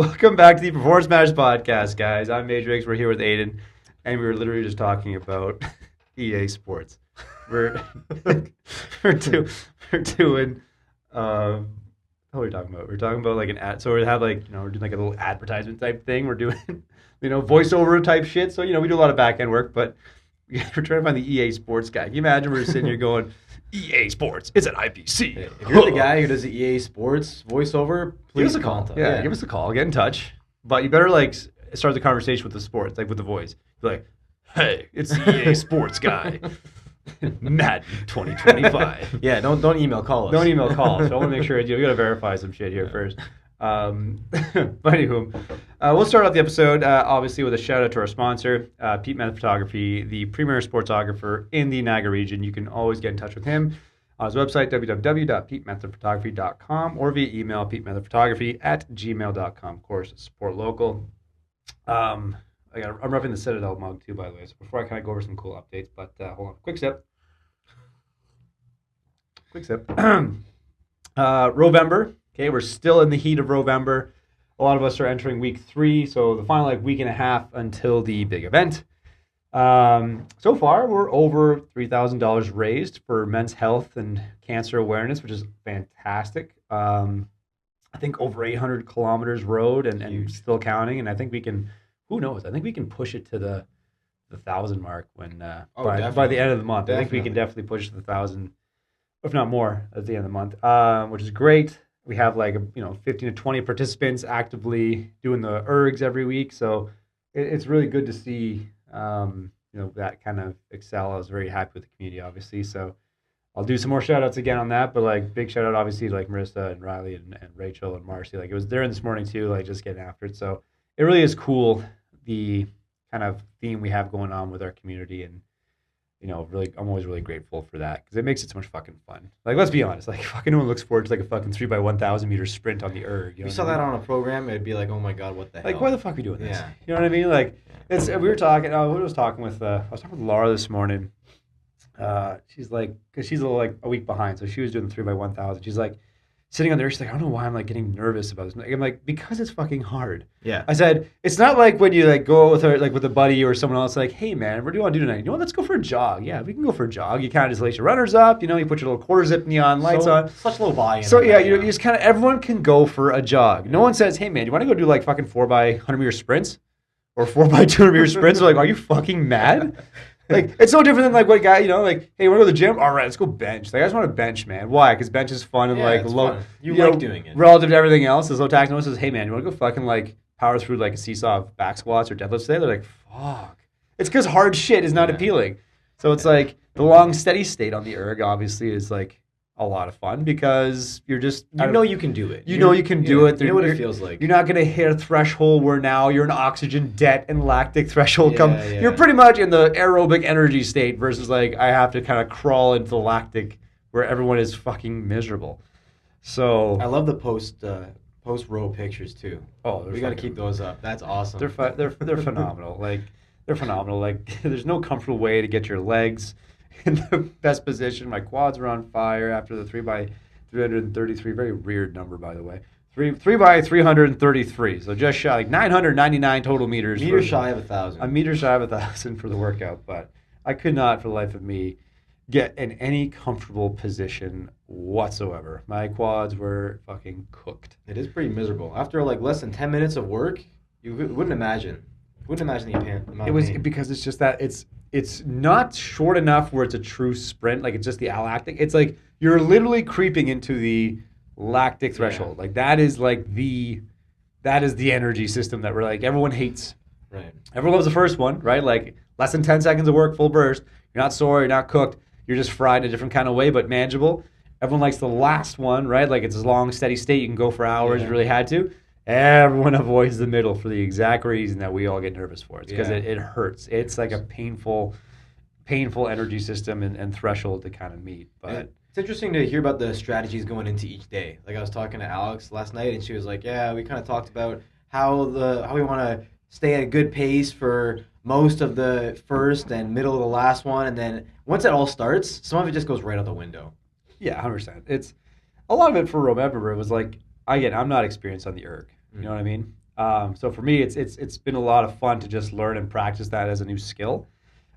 Welcome back to the Performance Matters podcast, guys. I'm Matrixx. We're here with Aidan, and we were literally just talking about EA Sports. We're we're, do, we're doing what are we talking about? We're talking about like an ad. So we have like we're doing like a little advertisement type thing. We're doing voiceover type shit. So we do a lot of back end work, but we're trying to find the EA Sports guy. Can you imagine we're sitting here going, EA Sports, it's an IPC. If you're the guy who does the EA Sports voiceover, please give us a call. Yeah, give us a call. Get in touch. But you better like start the conversation with the sports, like with the voice. Be like, hey, it's the EA Sports guy. Madden 2025. Yeah, don't email, call us. Don't email, call us. So I want to make sure you got to verify some shit here first. But anywho, we'll start off the episode obviously with a shout out to our sponsor, Pete Method Photography, the premier sportsographer in the Niagara region. You can always get in touch with him on his website, www.petemethodphotography.com, or via email, petemethodphotography@gmail.com. Of course, support local. I'm roughing the Citadel mug too, by the way. So before I kind of go over some cool updates, but hold on, quick sip. Rowvember. Okay, we're still in the heat of Rowvember. A lot of us are entering week 3, so the final week and a half until the big event. So far, we're over $3,000 raised for men's health and cancer awareness, which is fantastic. I think over 800 kilometers rode and still counting, and I think we can. Who knows? I think we can push it to the 1,000 mark when by the end of the month. Definitely. I think we can definitely push to the 1,000, if not more, at the end of the month, which is great. We have 15 to 20 participants actively doing the ergs every week, so it's really good to see that kind of excel. I was very happy with the community, obviously. So I'll do some more shout outs again on that, but big shout out obviously to Marissa and Riley and Rachel and Marcy. It was there this morning too, just getting after it. So it really is cool, the kind of theme we have going on with our community, and really, I'm always really grateful for that because it makes it so much fucking fun. Let's be honest, fucking no one looks forward to a fucking 3x1,000 meter sprint on the erg. If you saw that on a program, it'd be like, oh my god, what the hell? Why the fuck are we doing this? Yeah. You know what I mean? It's we were talking. I was talking with Laura this morning. She's because she's a week behind, so she was doing the 3x1,000. She's sitting on there, she's like, I don't know why I'm getting nervous about this. I'm like, because it's fucking hard. Yeah. I said, it's not like when you go with her, with a buddy or someone else, hey man, what do you want to do tonight? Let's go for a jog. Yeah, we can go for a jog. You kind of just lace your runners up, you put your little quarter zip neon lights on. Such low buy-in. So yeah, you just kind of, everyone can go for a jog. No one says, hey man, you want to go do fucking 4x100 meter sprints? Or 4x200 meter sprints? They're are you fucking mad? It's no different than what guy, hey, you want to go to the gym? All right, let's go bench. I just want to bench, man. Why? Because bench is fun and low. Fun. You like doing it. Relative to everything else, as low tax. No one says, hey, man, you want to go fucking power through a seesaw of back squats or deadlifts today? They're like, fuck. It's because hard shit is not appealing. So it's the long steady state on the erg obviously is a lot of fun because you're just you can do it. You can do it. You know what it feels like. You're not going to hit a threshold where now you're an oxygen debt and lactic threshold Yeah. You're pretty much in the aerobic energy state versus I have to kind of crawl into the lactic where everyone is fucking miserable. So I love the post row pictures too. Oh, we got to keep those up. That's awesome. They're phenomenal. They're phenomenal. There's no comfortable way to get your legs in the best position. My quads were on fire after the 3x333. Very weird number, by the way. 3x333. So just shy, 999 total meters. Shy of 1,000. A meter shy of 1,000 for the workout, but I could not, for the life of me, get in any comfortable position whatsoever. My quads were fucking cooked. It is pretty miserable. After less than 10 minutes of work, you wouldn't imagine. The amount of pain. Because it's just that it's not short enough where it's a true sprint. It's just the alactic. It's you're literally creeping into the lactic threshold. That is the energy system that we're everyone hates. Right. Everyone loves the first one, right? Less than 10 seconds of work, full burst. You're not sore, you're not cooked. You're just fried in a different kind of way, but manageable. Everyone likes the last one, right? It's a long, steady state. You can go for hours. You really had to. Everyone avoids the middle for the exact reason that we all get nervous for. It's because it hurts. It's a painful energy system and threshold to kind of meet. But it's interesting to hear about the strategies going into each day. I was talking to Alex last night, and she was like, "Yeah, we kind of talked about how we want to stay at a good pace for most of the first and middle of the last one, and then once it all starts, some of it just goes right out the window." Yeah, 100%. It's a lot of it for Rowvember. It was again, I'm not experienced on the erg. You know what I mean? So for me, it's been a lot of fun to just learn and practice that as a new skill.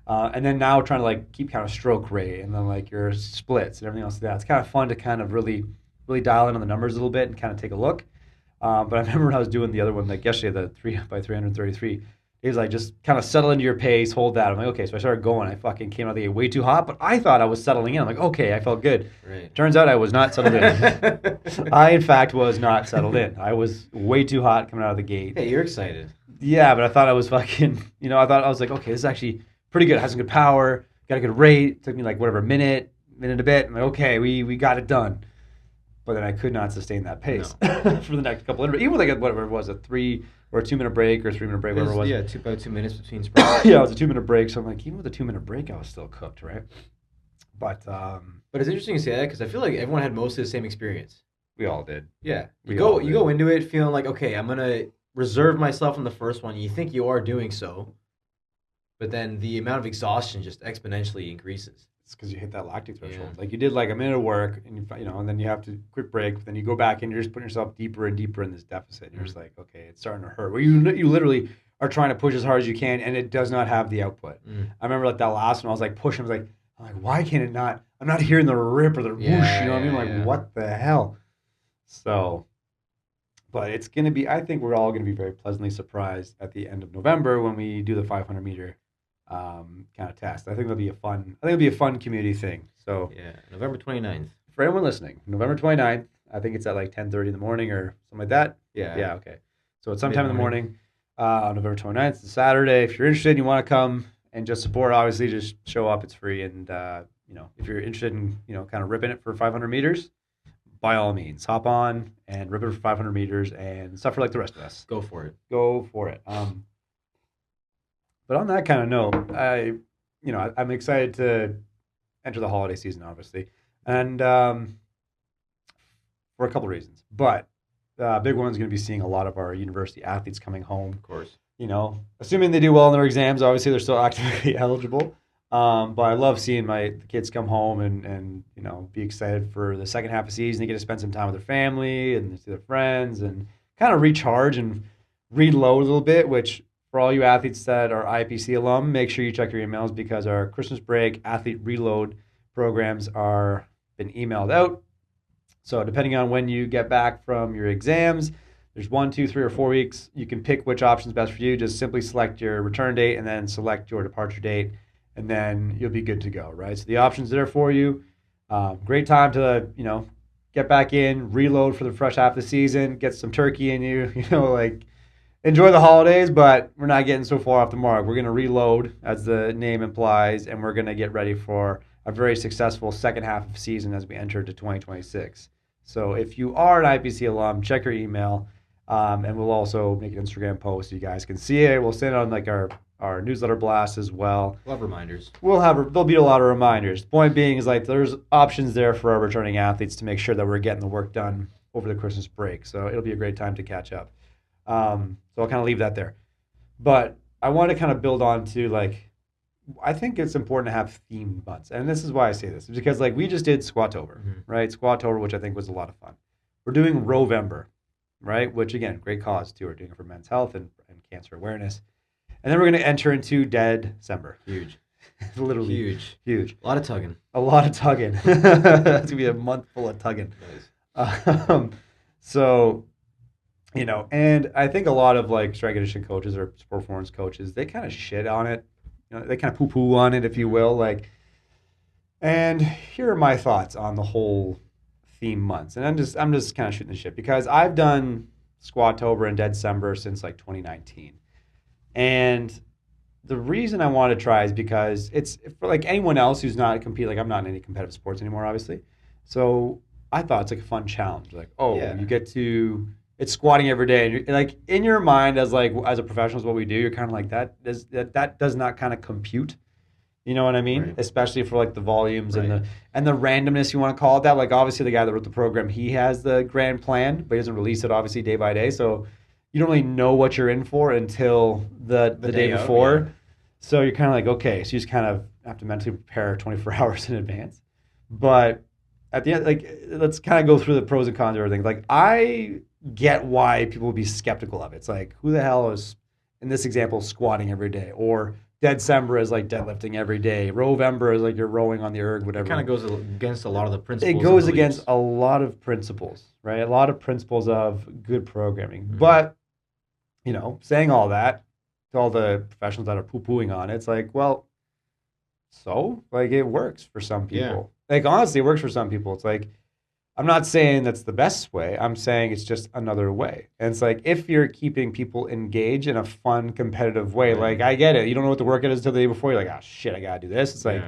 And then now trying to like keep kind of stroke rate and then like your splits and everything else like that. It's kind of fun to kind of really dial in on the numbers a little bit and kind of take a look. But I remember when I was doing the other one, like yesterday, the 3 by 333, he was like, just kind of settle into your pace, hold that. I'm like, okay. So I started going. I fucking came out of the gate way too hot, but I thought I was settling in. I'm like, okay, I felt good. Right. Turns out I was not settled in. I, in fact, was not settled in. I was way too hot coming out of the gate. Hey, you're excited. Yeah, but I thought I was fucking, I was like, okay, this is actually pretty good. It has some good power, got a good rate. It took me like whatever, minute and a bit. I'm like, okay, we got it done. But then I could not sustain that pace for the next couple of even like whatever it was, a 3 or a 2 minute break or 3 minute break, whatever it was. Yeah, about 2 minutes between sprints. Yeah, it was a 2 minute break. So I'm like, even with a 2 minute break, I was still cooked, right? But it's interesting to say that because I feel like everyone had most of the same experience. We all did. Yeah, you go into it feeling like, okay, I'm gonna reserve myself in the first one. You think you are doing so, but then the amount of exhaustion just exponentially increases. It's because you hit that lactic threshold. Yeah. Like you did like a minute of work, and and then you have to quick break. Then you go back and you're just putting yourself deeper and deeper in this deficit. And you're just like, okay, it's starting to hurt. Where you literally are trying to push as hard as you can, and it does not have the output. I remember like that last one, I was like pushing. I'm like, why can't it not? I'm not hearing the rip or the whoosh. You know what I mean? Like what the hell? So, but it's gonna be. I think we're all gonna be very pleasantly surprised at the end of November when we do the 500 meter. Kind of test. I think it'll be a fun community thing. So yeah, November 29th. For anyone listening, November 29th, I think it's at like 10:30 in the morning or something like that. Yeah, okay. So it's sometime in the morning. November 29th, it's a Saturday. If you're interested and you want to come and just support, obviously just show up. It's free. And if you're interested in kind of ripping it for 500 meters, by all means, hop on and rip it for 500 meters and suffer like the rest of us. Go for it. But on that kind of note, I'm excited to enter the holiday season, obviously, and for a couple of reasons. But big one's going to be seeing a lot of our university athletes coming home. Of course. Assuming they do well in their exams, obviously they're still actively eligible. But I love seeing the kids come home and be excited for the second half of the season. They get to spend some time with their family and see their friends and kind of recharge and reload a little bit, which for all you athletes that are IPC alum, make sure you check your emails because our Christmas break athlete reload programs are been emailed out. So depending on when you get back from your exams, there's 1, 2, 3, or 4 weeks. You can pick which option is best for you. Just simply select your return date and then select your departure date, and then you'll be good to go, right? So the options there for you. Great time to, get back in, reload for the fresh half of the season, get some turkey in you, enjoy the holidays, but we're not getting so far off the mark. We're going to reload, as the name implies, and we're going to get ready for a very successful second half of the season as we enter to 2026. So if you are an IPC alum, check your email, and we'll also make an Instagram post so you guys can see it. We'll send it on like our newsletter blast as well. We'll have reminders. There'll be a lot of reminders. The point being is like there's options there for our returning athletes to make sure that we're getting the work done over the Christmas break. So it'll be a great time to catch up. So I'll kind of leave that there. But I want to kind of build on to I think it's important to have themed months. And this is why I say this, because we just did Squatober, right? Squatober, which I think was a lot of fun. We're doing Rowvember, right? Which again, great cause too. We're doing it for men's health and cancer awareness. And then we're going to enter into Deadcember. Huge. Literally huge. A lot of tugging. That's going to be a month full of tugging. Nice. So, and I think a lot of strength conditioning coaches or sport performance coaches, they kind of shit on it. They kind of poo-poo on it, if you will. And here are my thoughts on the whole theme months. And I'm just kind of shooting the shit because I've done Squatober and Deadcember since 2019. And the reason I want to try is because it's for anyone else who's not competing. I'm not in any competitive sports anymore, obviously. So I thought it's a fun challenge. You get to, it's squatting every day. And you're, in your mind as a professional is what we do, you're kind of that does not kind of compute. You know what I mean? Right. Especially for the volumes and the randomness, you want to call it that. Obviously the guy that wrote the program, he has the grand plan, but he doesn't release it obviously day by day. So you don't really know what you're in for until the day before. Yeah. So you're kind of okay, so you just kind of have to mentally prepare 24 hours in advance. But at the end, let's kind of go through the pros and cons of everything. I get why people would be skeptical of it. It's like, who the hell is, in this example, squatting every day? Or Deadcember is like deadlifting every day. Rowvember is like you're rowing on the erg, whatever. It kind of goes against a lot of the principles. It goes against a lot of principles, right? A lot of principles of good programming. Mm-hmm. But, saying all that, to all the professionals that are poo-pooing on it, it's like, well, so? Like, it works for some people. Yeah. Like, honestly, it works for some people. It's like, I'm not saying that's the best way. I'm saying it's just another way. And it's like, if you're keeping people engaged in a fun, competitive way, like, I get it. You don't know what the workout is until the day before. You're like, oh, shit, I got to do this. It's like,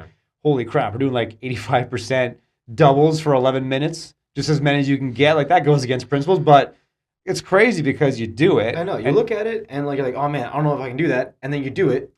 holy crap, we're doing like 85% doubles for 11 minutes, just as many as you can get. Like, that goes against principles, but it's crazy because you do it. I know. You look at it and like, you're like, oh, man, I don't know if I can do that. And then you do it.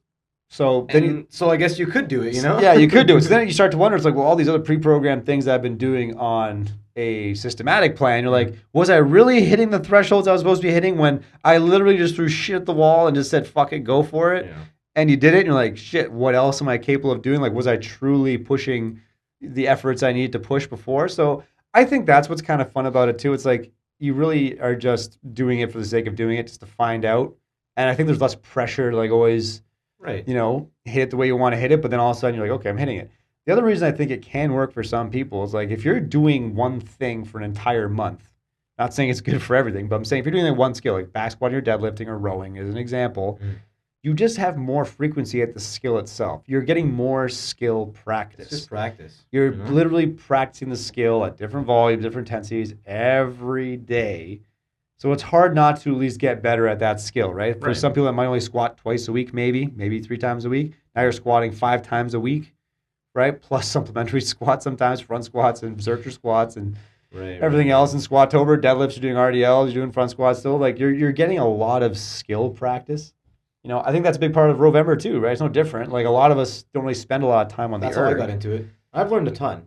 So I guess you could do it, Yeah, you could do it. So then you start to wonder, it's like, well, all these other pre-programmed things that I've been doing on a systematic plan, you're like, was I really hitting the thresholds I was supposed to be hitting when I literally just threw shit at the wall and just said, fuck it, go for it? Yeah. And you did it, and you're like, shit, what else am I capable of doing? Like, was I truly pushing the efforts I needed to push before? So I think that's what's kind of fun about it, too. It's like, you really are just doing it for the sake of doing it, just to find out. And I think there's less pressure to, like, always... Right. Hit it the way you want to hit it, but then all of a sudden you're like, okay, I'm hitting it. The other reason I think it can work for some people is like if you're doing one thing for an entire month, not saying it's good for everything, but I'm saying if you're doing like one skill, like back squatting or deadlifting or rowing as an example, you just have more frequency at the skill itself. You're getting more skill practice. It's just practice. You're literally practicing the skill at different volumes, different intensities every day. So it's hard not to at least get better at that skill, right? For some people that might only squat twice a week, maybe 3 times a week. Now you're squatting 5 times a week, right? Plus supplementary squats sometimes, front squats and berserker squats and everything else in Squatober. Deadlifts, you're doing RDLs, you're doing front squats still. Like you're getting a lot of skill practice. I think that's a big part of Rowvember too, right? It's no different. Like a lot of us don't really spend a lot of time on that's the erg. That's how I got into it. I've learned a ton,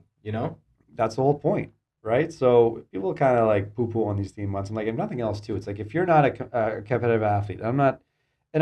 That's the whole point. Right? So people kind of like poo-poo on these theme months. And like, if nothing else too, it's like, if you're not a competitive athlete, and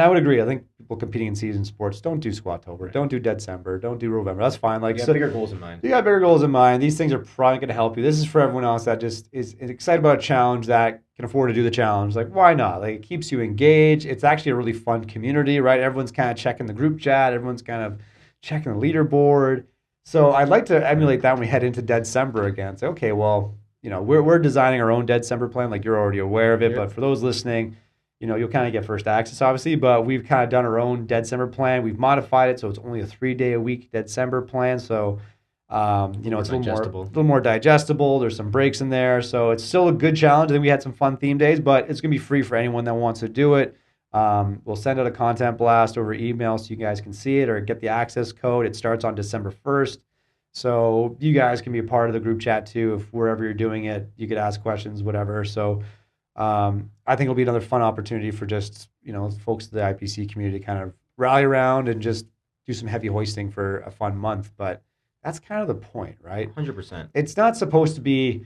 I would agree. I think people competing in season sports don't do Squatober, don't do Deadcember, don't do Rowvember. That's fine. Like, you got bigger goals in mind. You got bigger goals in mind. These things are probably going to help you. This is for everyone else that just is excited about a challenge that can afford to do the challenge. Like, why not? Like, it keeps you engaged. It's actually a really fun community, right? Everyone's kind of checking the group chat. Everyone's kind of checking the leaderboard. So I'd like to emulate that when we head into Deadcember again. Say, okay, well, we're designing our own Deadcember plan. Like, you're already aware of it, but for those listening, you'll kind of get first access, obviously. But we've kind of done our own Deadcember plan. We've modified it so it's only a 3-day-a-week Deadcember plan. So, it's a little more digestible. There's some breaks in there, so it's still a good challenge. I think we had some fun theme days, but it's gonna be free for anyone that wants to do it. We'll send out a content blast over email so you guys can see it or get the access code. It starts on December 1st. So you guys can be a part of the group chat too. If wherever you're doing it, you could ask questions, whatever. So I think it'll be another fun opportunity for just, folks in the IPC community to kind of rally around and just do some heavy hoisting for a fun month. But that's kind of the point, right? 100%. It's not supposed to be,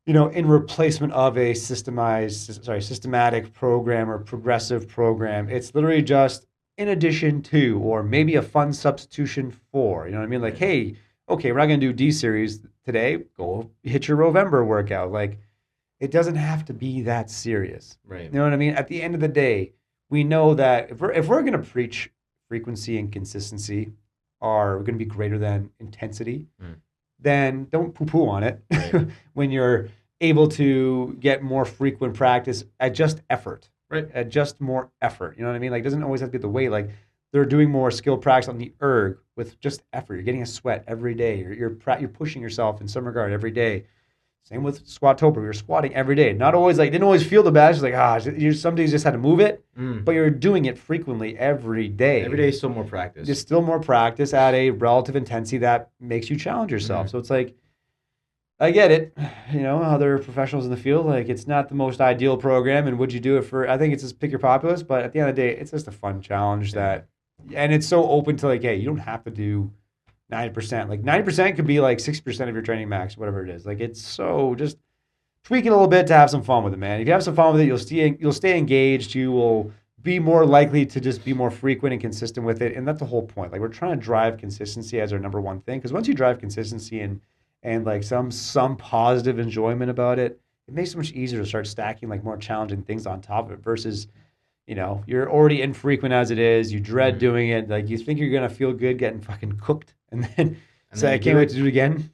in replacement of a systematic program or progressive program. It's literally just in addition to, or maybe a fun substitution for, you know what I mean? Like, hey, okay, we're not going to do D series today. Go hit your Rowvember workout. Like, it doesn't have to be that serious. Right. You know what I mean? At the end of the day, we know that if we're going to preach frequency and consistency are going to be greater than intensity, then don't poo-poo on it when you're able to get more frequent practice at just effort. Right. At just more effort. You know what I mean? Like, it doesn't always have to be the weight. Like, they're doing more skill practice on the erg with just effort. You're getting a sweat every day. You're pushing yourself in some regard every day. Same with Squatober. You're squatting every day. Not always didn't always feel the bad. It's like, you some days just had to move it, but you're doing it frequently every day. Every day is still more practice. It's still more practice at a relative intensity that makes you challenge yourself. So it's like, I get it. Other professionals in the field, like, it's not the most ideal program, and would you do it for, I think it's just pick your populace, but at the end of the day, it's just a fun challenge and it's so open to, like, hey, you don't have to do 90%. Like, 90% could be like 60% of your training max, whatever it is. Like, it's so just tweak it a little bit to have some fun with it, man. If you have some fun with it, you'll stay engaged. You will be more likely to just be more frequent and consistent with it. And that's the whole point. Like, we're trying to drive consistency as our number one thing. Because once you drive consistency and like some positive enjoyment about it, it makes it so much easier to start stacking like more challenging things on top of it versus, you're already infrequent as it is. You dread doing it. Like you think you're going to feel good getting fucking cooked. And then say, I can't wait to do it again.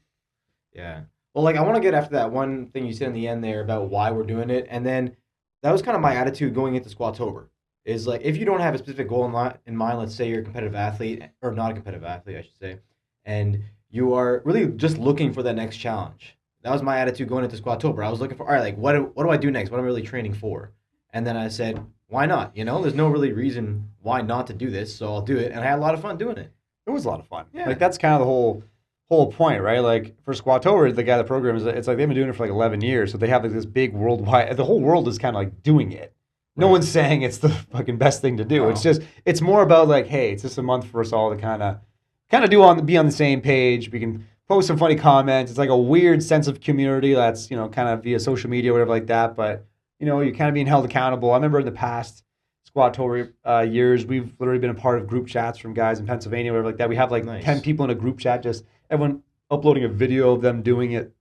Yeah. Well, like I want to get after that one thing you said in the end there about why we're doing it. And then that was kind of my attitude going into Squatober. Is like if you don't have a specific goal in mind, let's say you're a competitive athlete, or not a competitive athlete, I should say, and you are really just looking for that next challenge. That was my attitude going into Squatober. I was looking for, all right, like what do I do next? What am I really training for? And then I said, why not? There's no really reason why not to do this, so I'll do it. And I had a lot of fun doing it. It was a lot of fun. Yeah. Like that's kind of the whole point, right? Like for Squatober, the guy that programs it's like they've been doing it for like 11 years, so they have like this big worldwide. The whole world is kind of like doing it. No one's saying it's the fucking best thing to do. No. It's more about like, hey, it's just a month for us all to kind of be on the same page. We can post some funny comments. It's like a weird sense of community that's kind of via social media or whatever like that. But you're kind of being held accountable. I remember in the past Squatober years, we've literally been a part of group chats from guys in Pennsylvania, whatever like that. We have like 10 people in a group chat, just everyone uploading a video of them doing it.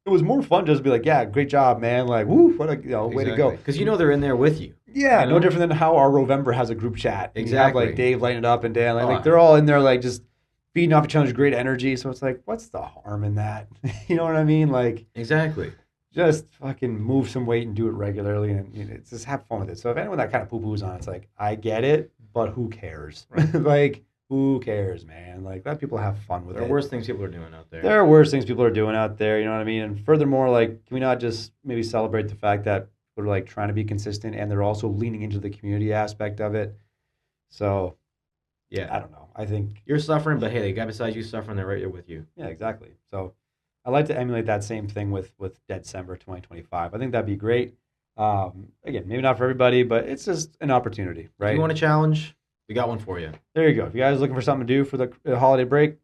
It was more fun just to be like, yeah, great job, man. Like, woo, what a way to go. Because they're in there with you. Yeah, no different than how our Rowvember has a group chat. Exactly. You have like Dave lighting it up and Dan, like they're all in there like just feeding off each other's great energy. So it's like, what's the harm in that? You know what I mean? Like exactly. Just fucking move some weight and do it regularly and it's just have fun with it. So if anyone that kind of poo-poos on, it's like, I get it, but who cares? Right. Like, who cares, man? Like, let people have fun with it. There are worse things people are doing out there. There are worse things people are doing out there, you know what I mean? And furthermore, like, can we not just maybe celebrate the fact that we're, like, trying to be consistent and they're also leaning into the community aspect of it? So, yeah, I don't know. I think... You're suffering, but hey, the guy beside you suffering, they're right there with you. Yeah, exactly. So, I'd like to emulate that same thing with Deadcember 2025. I think that'd be great. Again, maybe not for everybody, but it's just an opportunity, right? If you want a challenge... We got one for you. There you go. If you guys are looking for something to do for the holiday break,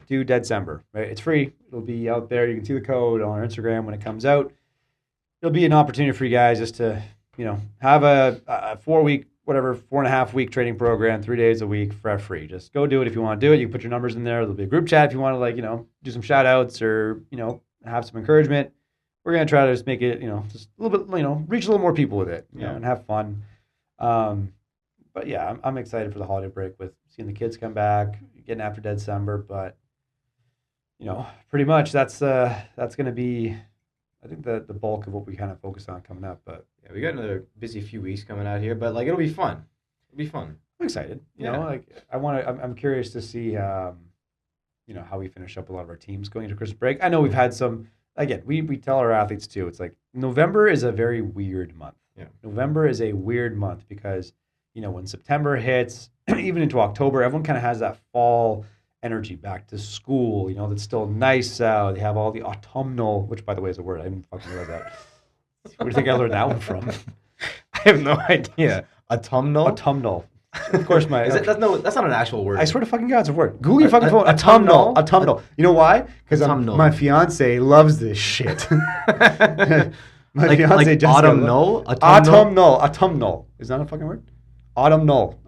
do Deadcember. Right? It's free. It'll be out there. You can see the code on our Instagram when it comes out. It'll be an opportunity for you guys just to, have a 4-week, 4.5-week training program, 3 days a week for free. Just go do it if you want to do it. You can put your numbers in there. There'll be a group chat if you want to, do some shout outs or, have some encouragement. We're going to try to just make it, just a little bit, reach a little more people with it, and have fun. But yeah, I'm excited for the holiday break with seeing the kids come back, getting after Deadcember. But pretty much that's going to be, I think the bulk of what we kind of focus on coming up. But yeah, we got another busy few weeks coming out here. But like it'll be fun. It'll be fun. I'm excited. I'm curious to see how we finish up a lot of our teams going into Christmas break. I know we've had some. Again, we tell our athletes too. It's like November is a very weird month. Yeah, November is a weird month because. When September hits, even into October, everyone kind of has that fall energy back to school. That's still nice out. They have all the autumnal, which by the way is a word. I didn't fucking realize that. Where do you think I learned that one from? I have no idea. Autumnal? Autumnal. Of course, that's not an actual word. I swear to fucking God, it's a word. Google your fucking phone. Autumnal. Autumnal. You know why? Because my fiance loves this shit. My fiance just autumnal? Autumnal. Is that a fucking word? Autumnal.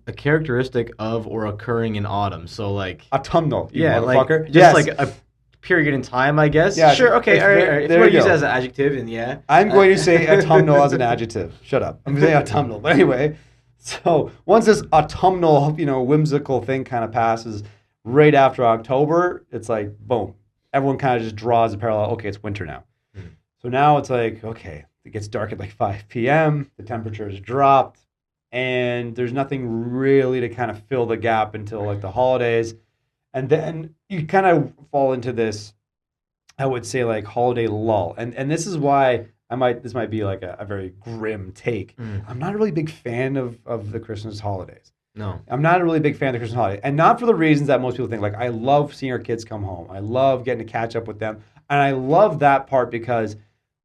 A characteristic of or occurring in autumn. So like autumnal. Yeah, motherfucker. Like just like a period in time, I guess. Yeah, sure. Okay. All right. If you want to use it as an adjective, and yeah. I'm going to say autumnal as an adjective. Shut up. I'm going to say autumnal. But anyway, so once this autumnal, whimsical thing kind of passes, right after October, it's like boom. Everyone kind of just draws a parallel. Okay, it's winter now. Mm-hmm. So now it's like okay, it gets dark at like 5 p.m. The temperature has dropped. And there's nothing really to kind of fill the gap until like the holidays. And then you kind of fall into this, I would say like holiday lull. And this is why this might be like a very grim take. I'm not a really big fan of the Christmas holidays. No. I'm not a really big fan of the Christmas holiday. And not for the reasons that most people think. Like I love seeing our kids come home. I love getting to catch up with them. And I love that part because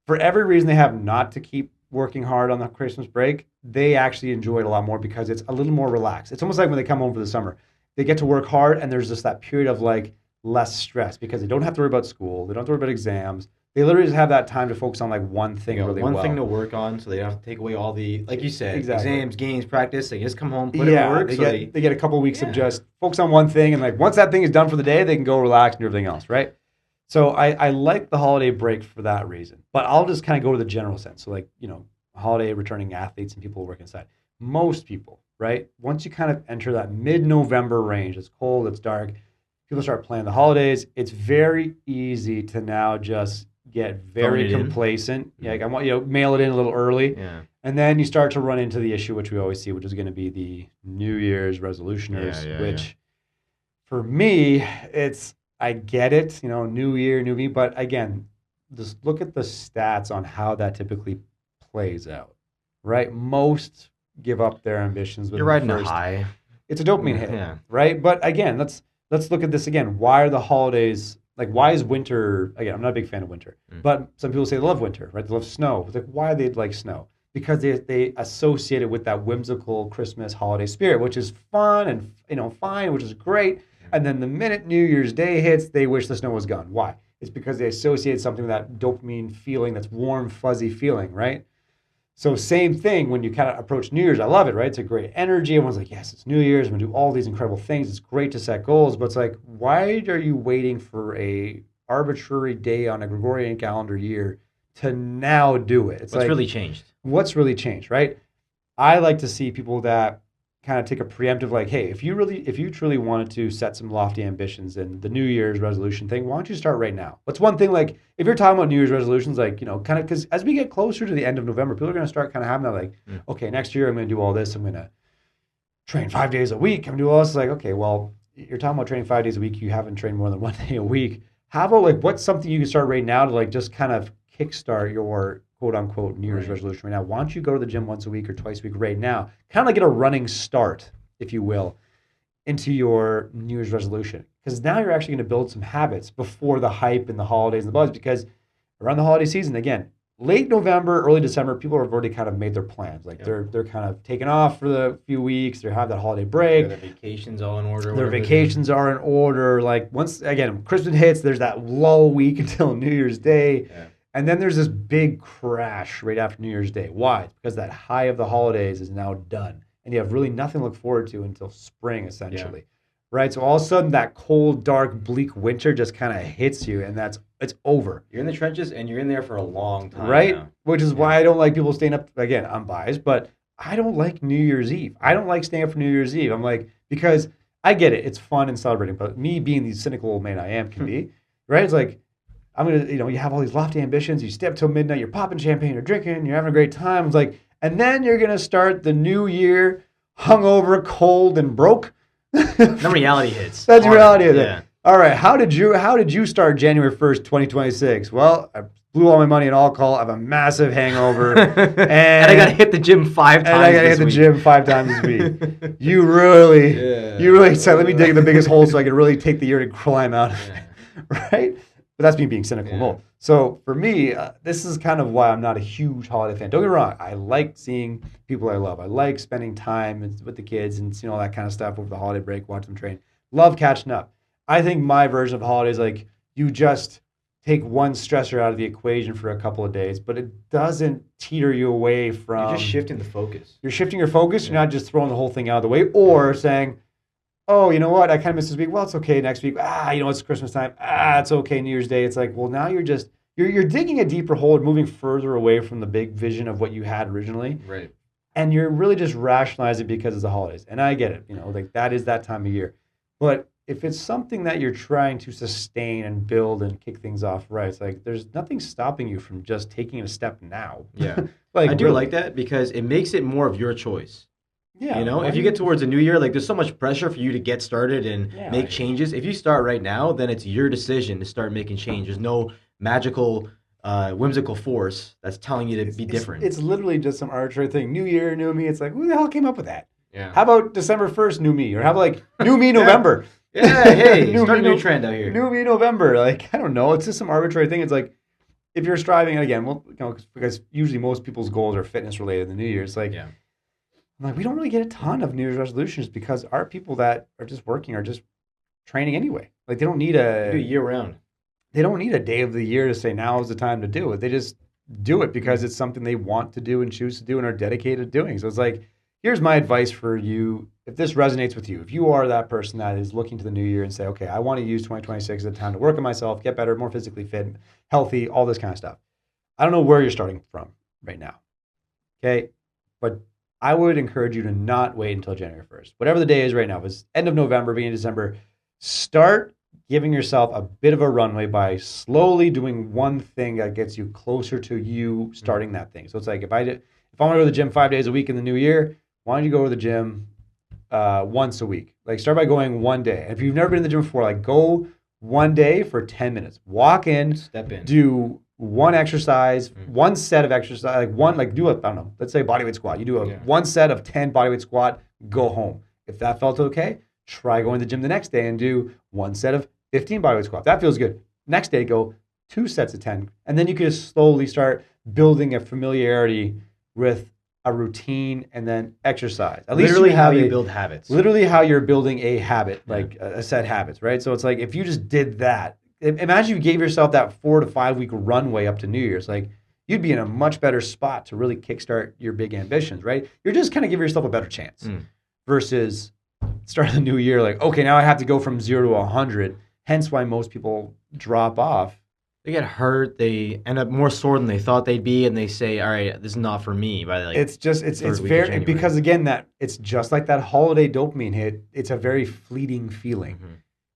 for every reason they have not to keep working hard on the Christmas break, they actually enjoy it a lot more because it's a little more relaxed. It's almost like when they come home for the summer. They get to work hard and there's just that period of like less stress because they don't have to worry about school. They don't have to worry about exams. They literally just have that time to focus on like one thing really well. One thing to work on so they don't have to take away all the, like you said, exams, games, practice. They just come home, put it to work. They get a couple of weeks of just focus on one thing and like once that thing is done for the day, they can go relax and do everything else, right? So I like the holiday break for that reason. But I'll just kind of go to the general sense. So like, holiday returning athletes and people working inside. Most people, right? Once you kind of enter that mid-November range, it's cold, it's dark, people start planning the holidays. It's very easy to now just get very complacent. Yeah, like I want mail it in a little early. Yeah. And then you start to run into the issue, which we always see, which is going to be the New Year's resolutioners, which for me, I get it, new year, new me. But again, just look at the stats on how that typically plays out, right? Most give up their ambitions. You're riding a high. It's a dopamine hit, right? But again, let's look at this again. Why are the holidays, like why is winter, again, I'm not a big fan of winter, but some people say they love winter, right? They love snow. It's like, why they like snow? Because they associate it with that whimsical Christmas holiday spirit, which is fun and fine, which is great. And then the minute New Year's Day hits, they wish the snow was gone. Why? It's because they associate something with that dopamine feeling, that's warm, fuzzy feeling, right? So same thing when you kind of approach New Year's. I love it, right? It's a great energy. Everyone's like, yes, it's New Year's. I'm going to do all these incredible things. It's great to set goals. But it's like, why are you waiting for a arbitrary day on a Gregorian calendar year to now do it? What's really changed? What's really changed, right? I like to see people that kind of take a preemptive, like, hey, if you truly wanted to set some lofty ambitions and the New Year's resolution thing, why don't you start right now? What's one thing, like, if you're talking about New Year's resolutions, like, kind of, because as we get closer to the end of November, people are going to start kind of having that, like, okay, next year I'm going to do all this. I'm going to train 5 days a week. I'm going to do all this. It's like, okay, well, you're talking about training 5 days a week. You haven't trained more than 1 day a week. How about, like, what's something you can start right now to, like, just kind of kickstart your quote-unquote New Year's resolution right now? Why don't you go to the gym once a week or twice a week right now? Kind of like get a running start, if you will, into your New Year's resolution. Because now you're actually going to build some habits before the hype and the holidays and the buzz. Because around the holiday season, again, late November, early December, people have already kind of made their plans. Like they're kind of taking off for the few weeks. They have that holiday break. Their vacations all in order. Their vacations are in order. Like once, again, Christmas hits, there's that lull week until New Year's Day. Yeah. And then there's this big crash right after New Year's Day. Why? It's because that high of the holidays is now done. And you have really nothing to look forward to until spring, essentially. Right? So all of a sudden, that cold, dark, bleak winter just kind of hits you, and it's over. You're in the trenches, and you're in there for a long time. Right? Now. Which is why I don't like people staying up. Again, I'm biased, but I don't like New Year's Eve. I don't like staying up for New Year's Eve. I'm like, because I get it. It's fun and celebrating. But me being the cynical old man I am can be, right? It's like, I'm going to, you have all these lofty ambitions. You stay up till midnight. You're popping champagne. You're drinking. You're having a great time. It's like, and then you're going to start the new year hungover, cold, and broke. Then reality hits. That's reality. Yeah. All right. How did you start January 1st, 2026? Well, I blew all my money in alcohol. I have a massive hangover. and I got to hit the gym 5 times And I got to hit the gym 5 times this week. You really said, let me dig the biggest hole so I can really take the year to climb out of it. Right? But that's me being cynical. Yeah. So for me, this is kind of why I'm not a huge holiday fan. Don't get me wrong. I like seeing people I love. I like spending time with the kids and seeing all that kind of stuff over the holiday break, watch them train. Love catching up. I think my version of holidays, like you just take one stressor out of the equation for a couple of days, but it doesn't teeter you away from... You're just shifting the focus. You're shifting your focus. Yeah. You're not just throwing the whole thing out of the way or saying... oh, you know what? I kind of missed this week. Well, it's okay next week. It's Christmas time. It's okay New Year's Day. It's like, well, now you're just, you're digging a deeper hole and moving further away from the big vision of what you had originally. Right. And you're really just rationalizing because it's the holidays. And I get it. Like that is that time of year. But if it's something that you're trying to sustain and build and kick things off right, it's like there's nothing stopping you from just taking a step now. Yeah. I do like that because it makes it more of your choice. Yeah, if you get towards a new year, like there's so much pressure for you to get started and make changes. If you start right now, then it's your decision to start making change. There's no magical, whimsical force that's telling you to be different. It's literally just some arbitrary thing. New year, new me. It's like, who the hell came up with that? Yeah. How about December 1st, new me? Or how about like new me November? Yeah, hey, start a new trend out here. New me November. Like, I don't know. It's just some arbitrary thing. It's like, if you're striving, and again, because usually most people's goals are fitness related in the new year. It's like, I'm like, we don't really get a ton of New Year's resolutions because our people that are just working are just training anyway. Like they don't need they do year round. They don't need a day of the year to say now is the time to do it. They just do it because it's something they want to do and choose to do and are dedicated to doing. So it's like, here's my advice for you. If this resonates with you, if you are that person that is looking to the new year and say, okay, I want to use 2026 as a time to work on myself, get better, more physically fit, healthy, all this kind of stuff. I don't know where you're starting from right now. Okay. But I would encourage you to not wait until January 1st. Whatever the day is right now, if it's end of November, beginning of December, start giving yourself a bit of a runway by slowly doing one thing that gets you closer to you starting that thing. So it's like if I want to go to the gym 5 days a week in the new year, why don't you go to the gym once a week? Like start by going one day. And if you've never been in the gym before, like go one day for 10 minutes. Walk in, step in, do one exercise, one set of exercise, do I don't know, let's say bodyweight squat. You do one set of 10 bodyweight squat, go home. If that felt okay, try going to the gym the next day and do one set of 15 bodyweight squat. That feels good. Next day, go 2 sets of 10. And then you can just slowly start building a familiarity with a routine and then exercise. At least literally how you build habits. Literally how you're building a habit, like a set habits, right? So it's like if you just did that, imagine you gave yourself that 4 to 5 week runway up to New Year's. Like you'd be in a much better spot to really kickstart your big ambitions, right? You're just kind of giving yourself a better chance versus start of the new year. Like, okay, now I have to go from 0 to 100. Hence why most people drop off. They get hurt. They end up more sore than they thought they'd be, and they say, "All right, this is not for me." By like, it's very because again that it's just like that holiday dopamine hit. It's a very fleeting feeling,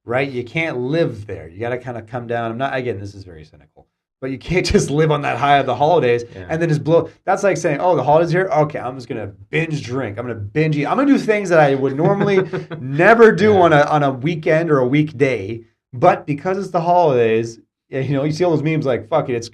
right? You can't live there. You got to kind of come down. This is very cynical, but you can't just live on that high of the holidays and then just blow. That's like saying, "Oh, the holidays here. Okay, I'm just gonna binge drink. I'm gonna binge eat. I'm gonna do things that I would normally never do on a weekend or a weekday." But because it's the holidays, you see all those memes like, fuck it, it's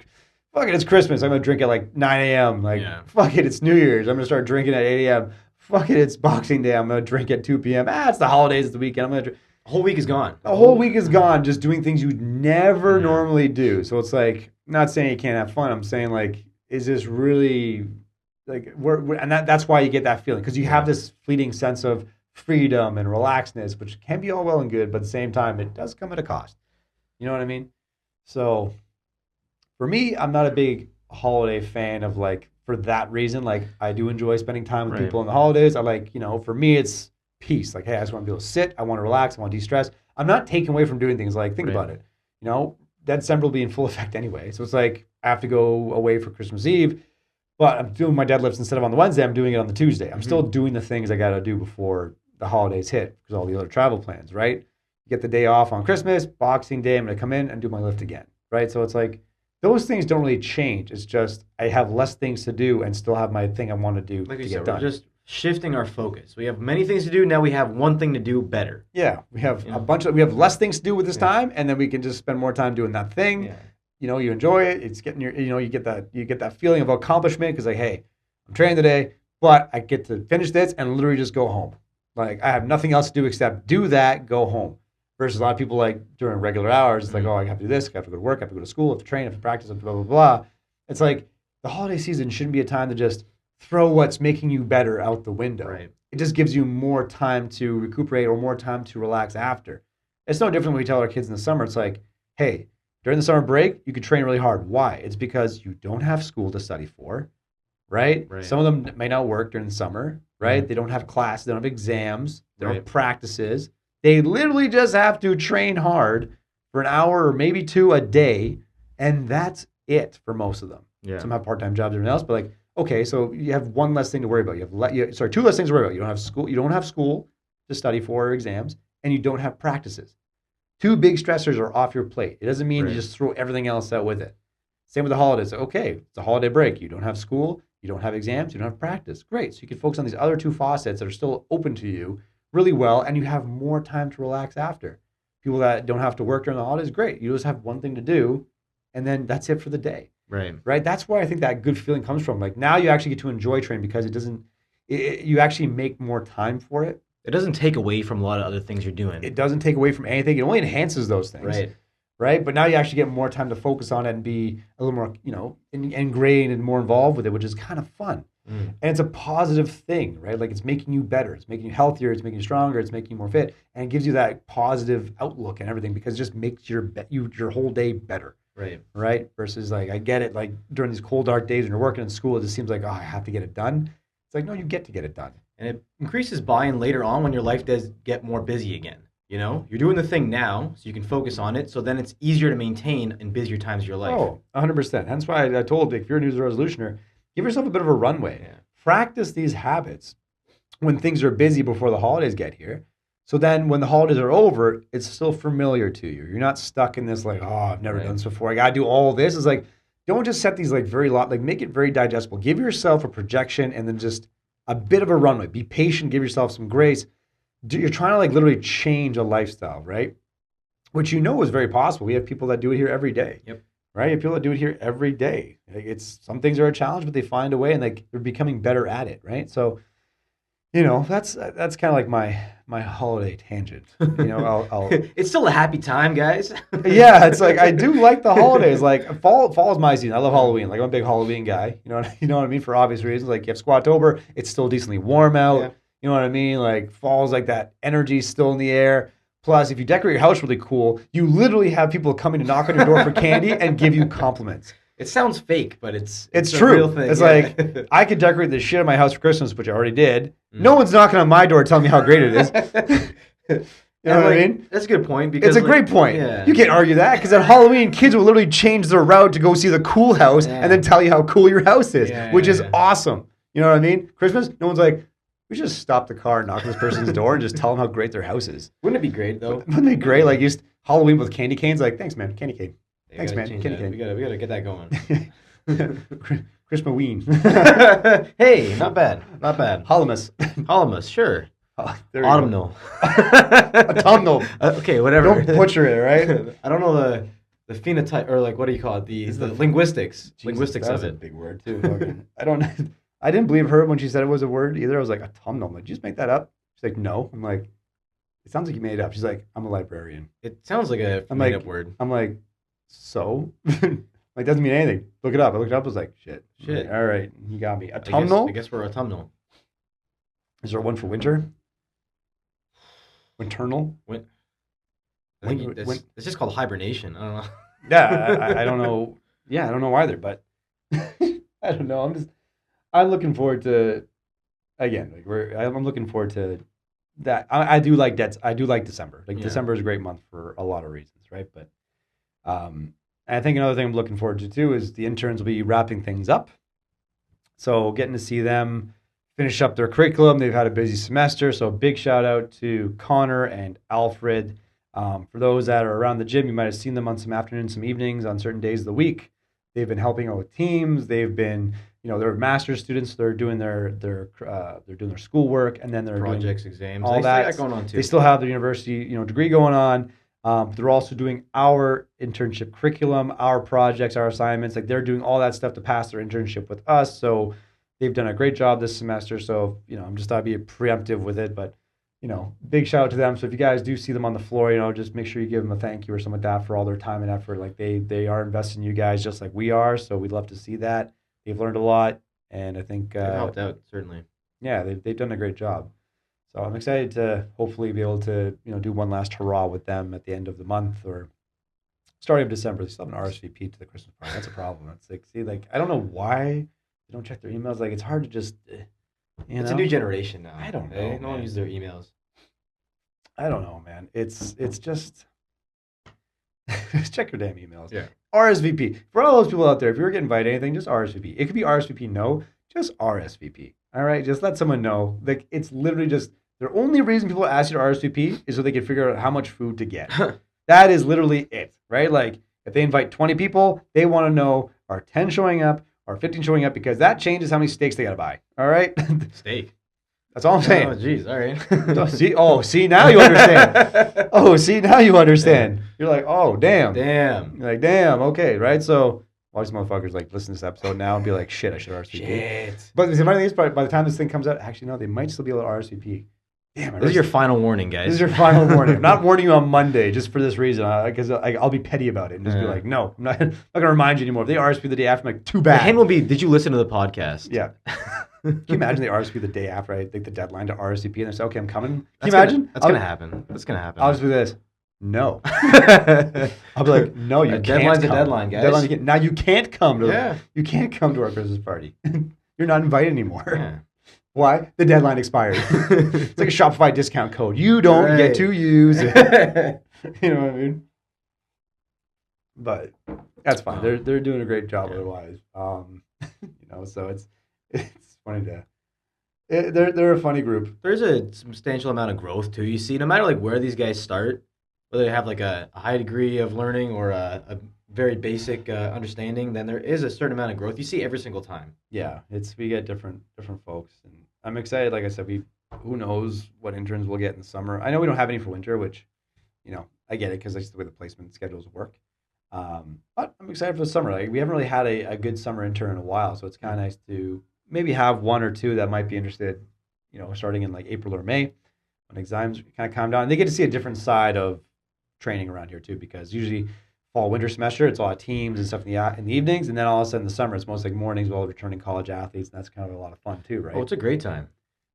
Christmas. I'm going to drink at like 9 a.m. Like, fuck it, it's New Year's. I'm going to start drinking at 8 a.m. Fuck it, it's Boxing Day. I'm going to drink at 2 p.m. It's the holidays, it's the weekend. I'm going to drink. The whole week is gone. The whole week is gone just doing things you'd never normally do. So it's like, I'm not saying you can't have fun. I'm saying like, is this really like, and that's why you get that feeling because you have this fleeting sense of freedom and relaxedness, which can be all well and good, but at the same time, it does come at a cost. You know what I mean? So for me, I'm not a big holiday fan of like, for that reason, like I do enjoy spending time with people in the holidays. I like, for me, it's peace. Like, hey, I just want to be able to sit. I want to relax. I want to de-stress. I'm not taking away from doing things like, think about it. Deadcember will be in full effect anyway. So it's like, I have to go away for Christmas Eve, but I'm doing my deadlifts instead of on the Wednesday, I'm doing it on the Tuesday. I'm still doing the things I got to do before the holidays hit because all the other travel plans, right? You get the day off on Christmas, Boxing Day, I'm going to come in and do my lift again, right? So it's like those things don't really change. It's just I have less things to do and still have my thing I want to do to get done. We're just shifting our focus. We have many things to do. Now we have one thing to do better. Yeah, we have we have less things to do with this time, and then we can just spend more time doing that thing. Yeah. You enjoy it. It's getting you get that feeling of accomplishment because like, hey, I'm training today, but I get to finish this and literally just go home. Like I have nothing else to do except do that, go home. Versus a lot of people like during regular hours, it's like, oh, I have to do this, I have to go to work, I have to go to school, I have to train, I have to practice, I have to blah, blah, blah. It's like the holiday season shouldn't be a time to just throw what's making you better out the window. Right. It just gives you more time to recuperate or more time to relax after. It's no different when we tell our kids in the summer. It's like, hey, during the summer break, you could train really hard. Why? It's because you don't have school to study for, right? Some of them may not work during the summer, right? They don't have classes, they don't have exams, they don't have practices. They literally just have to train hard for an hour or maybe 2 a day, and that's it for most of them. Yeah. Some have part-time jobs or anything else, but like, okay, so you have one less thing to worry about. You have 2 less things to worry about. You don't have school to study for or exams, and you don't have practices. 2 big stressors are off your plate. It doesn't mean you just throw everything else out with it. Same with the holidays. Okay, it's a holiday break. You don't have school, you don't have exams, you don't have practice. Great. So you can focus on these other 2 faucets that are still open to you really well, and you have more time to relax after. People that don't have to work during the holidays, great. You just have one thing to do, and then that's it for the day. Right? That's why I think that good feeling comes from. Like now you actually get to enjoy training because you actually make more time for it. It doesn't take away from a lot of other things you're doing. It doesn't take away from anything. It only enhances those things. Right? But now you actually get more time to focus on it and be a little more, ingrained and more involved with it, which is kind of fun. And it's a positive thing, right? Like it's making you better. It's making you healthier. It's making you stronger. It's making you more fit. And it gives you that positive outlook and everything because it just makes your whole day better. Right? Versus like, I get it. Like during these cold, dark days when you're working in school, it just seems like, oh, I have to get it done. It's like, no, you get to get it done. and it increases buy-in later on when your life does get more busy again. You know, you're doing the thing now, so you can focus on it. So then it's easier to maintain in busier times of your life. Oh, 100%. Hence why I told you, if you're a New Year's resolutioner, give yourself a bit of a runway. Yeah. Practice these habits when things are busy before the holidays get here. So then when the holidays are over, it's still familiar to you. You're not stuck in this like, oh, I've never done this before. I got to do all this. It's like, don't just set these like make it very digestible. Give yourself a projection and then just a bit of a runway. Be patient. Give yourself some grace. You're trying to like literally change a lifestyle, right? Which is very possible. We have people that do it here every day. Yep. Right? You have people that do it here every day. Like some things are a challenge, but they find a way and like they're becoming better at it, right? So, that's kind of like my holiday tangent. I'll It's still a happy time, guys. yeah, it's like I do like the holidays. Like fall is my season. I love Halloween. Like I'm a big Halloween guy. You know what I mean? For obvious reasons. Like you have Squatober, it's still decently warm out. Yeah. You know what I mean? Like fall's like that energy's still in the air. Plus, if you decorate your house really cool, you literally have people coming to knock on your door for candy and give you compliments. It sounds fake, but it's true. A real thing. It's like I could decorate the shit of my house for Christmas, which I already did. No one's knocking on my door telling me how great it is. You know what I mean? That's a good point. Because it's a great point. Yeah. You can't argue that because at Halloween, kids will literally change their route to go see the cool house and then tell you how cool your house is, which is awesome. You know what I mean? Christmas, no one's like, we should just stop the car and knock on this person's door and just tell them how great their house is. Wouldn't it be great though? Wouldn't it be great? Like just Halloween with candy canes. Like, thanks, man, candy cane. Thanks, man, candy cane. We gotta get that going. Christmaween. Hey, not bad. Hallowmas, sure. Autumnal. Autumnal. Okay, whatever. Don't butcher it, right? I don't know the phenotype or like what do you call it? The linguistics. Jesus, linguistics of a it. Big word too. I didn't believe her when she said it was a word either. I was like, autumnal. I'm like, did you just make that up? She's like, no. I'm like, it sounds like you made it up. She's like, I'm a librarian. It sounds like a made up word. I'm like, so? Like, doesn't mean anything. Look it up. I looked it up. I was like, shit. Shit. All right. You got me. Autumnal? I guess we're autumnal. Is there one for winter? Winternal? I think it's just called hibernation. I don't know. Yeah, I don't know. Yeah, I don't know either, but I don't know. I'm looking forward to, again, I'm looking forward to that. I do like December. Like December is a great month for a lot of reasons, right? But I think another thing I'm looking forward to too is the interns will be wrapping things up. So getting to see them finish up their curriculum. They've had a busy semester. So big shout out to Connor and Alfred. For those that are around the gym, you might have seen them on some afternoons, some evenings, on certain days of the week. They've been helping out with teams. They've been, they're master's students. They're doing their schoolwork, and then they're projects, doing exams, all they that. still got going on too. They still have their university, degree going on. They're also doing our internship curriculum, our projects, our assignments. Like they're doing all that stuff to pass their internship with us. So they've done a great job this semester. So I'm just thought I'd be preemptive with it, but big shout out to them. So if you guys do see them on the floor, just make sure you give them a thank you or something like that for all their time and effort. Like they are investing in you guys just like we are. So we'd love to see that. They've learned a lot, and I think they've helped out certainly. Yeah, they've done a great job. So I'm excited to hopefully be able to do one last hurrah with them at the end of the month or starting of December. They still have an RSVP to the Christmas party. That's a problem. It's like I don't know why they don't check their emails. Like it's hard to just. It's a new generation now. I don't know. No one uses their emails. I don't know, man. It's just check your damn emails. Yeah. RSVP. For all those people out there, if you're getting invited to anything, just RSVP. It could be RSVP no, just RSVP. All right, just let someone know. Like it's literally just the only reason people ask you to RSVP is so they can figure out how much food to get. That is literally it, right? Like if they invite 20 people, they want to know are 10 showing up? Or 15 showing up because that changes how many steaks they got to buy. All right? Steak. That's all I'm saying. Oh, jeez. All right. See, now you understand. Now you understand. You're like, oh, damn. Damn. You're like, damn, okay, right? So, all these motherfuckers like listen to this episode now and be like, shit, I should RSVP. Shit. But the funny thing is, by the time this thing comes out, actually, no, they might still be able to RSVP. Damn, this is your final warning, guys. This is your final warning. I'm not warning you on Monday just for this reason, because I'll be petty about it and just be like, no, I'm not going to remind you anymore. If they RSVP the day after, I'm like, too bad. The hint will be, did you listen to the podcast? Yeah. Can you imagine they RSVP the day after I think the deadline to RSVP and they say, okay, I'm coming? Can you imagine? That's going to happen. That's going to happen. I'll just do this. No. I'll be like, no, you can't come. Deadline's a deadline, guys. Now you can't come to you can't come to our Christmas party. You're not invited anymore. Yeah. Why? The deadline expired. It's like a Shopify discount code. You don't get to use it. You know what I mean? But that's fine. They're doing a great job otherwise. So it's funny to. They're a funny group. There's a substantial amount of growth too. You see, no matter like where these guys start, whether they have like a high degree of learning or a very basic understanding, then there is a certain amount of growth you see every single time. Yeah, we get different folks, and I'm excited. Like I said, who knows what interns we'll get in the summer. I know we don't have any for winter, which, I get it because that's the way the placement schedules work. But I'm excited for the summer. Like we haven't really had a good summer intern in a while, so it's kind of nice to maybe have one or two that might be interested, starting in like April or May when exams kind of calm down. And they get to see a different side of training around here too, because usually fall, winter semester, it's a lot of teams and stuff in the evenings. And then all of a sudden in the summer, it's mostly like mornings with all the returning college athletes. And that's kind of a lot of fun too, right? Oh, it's a great time.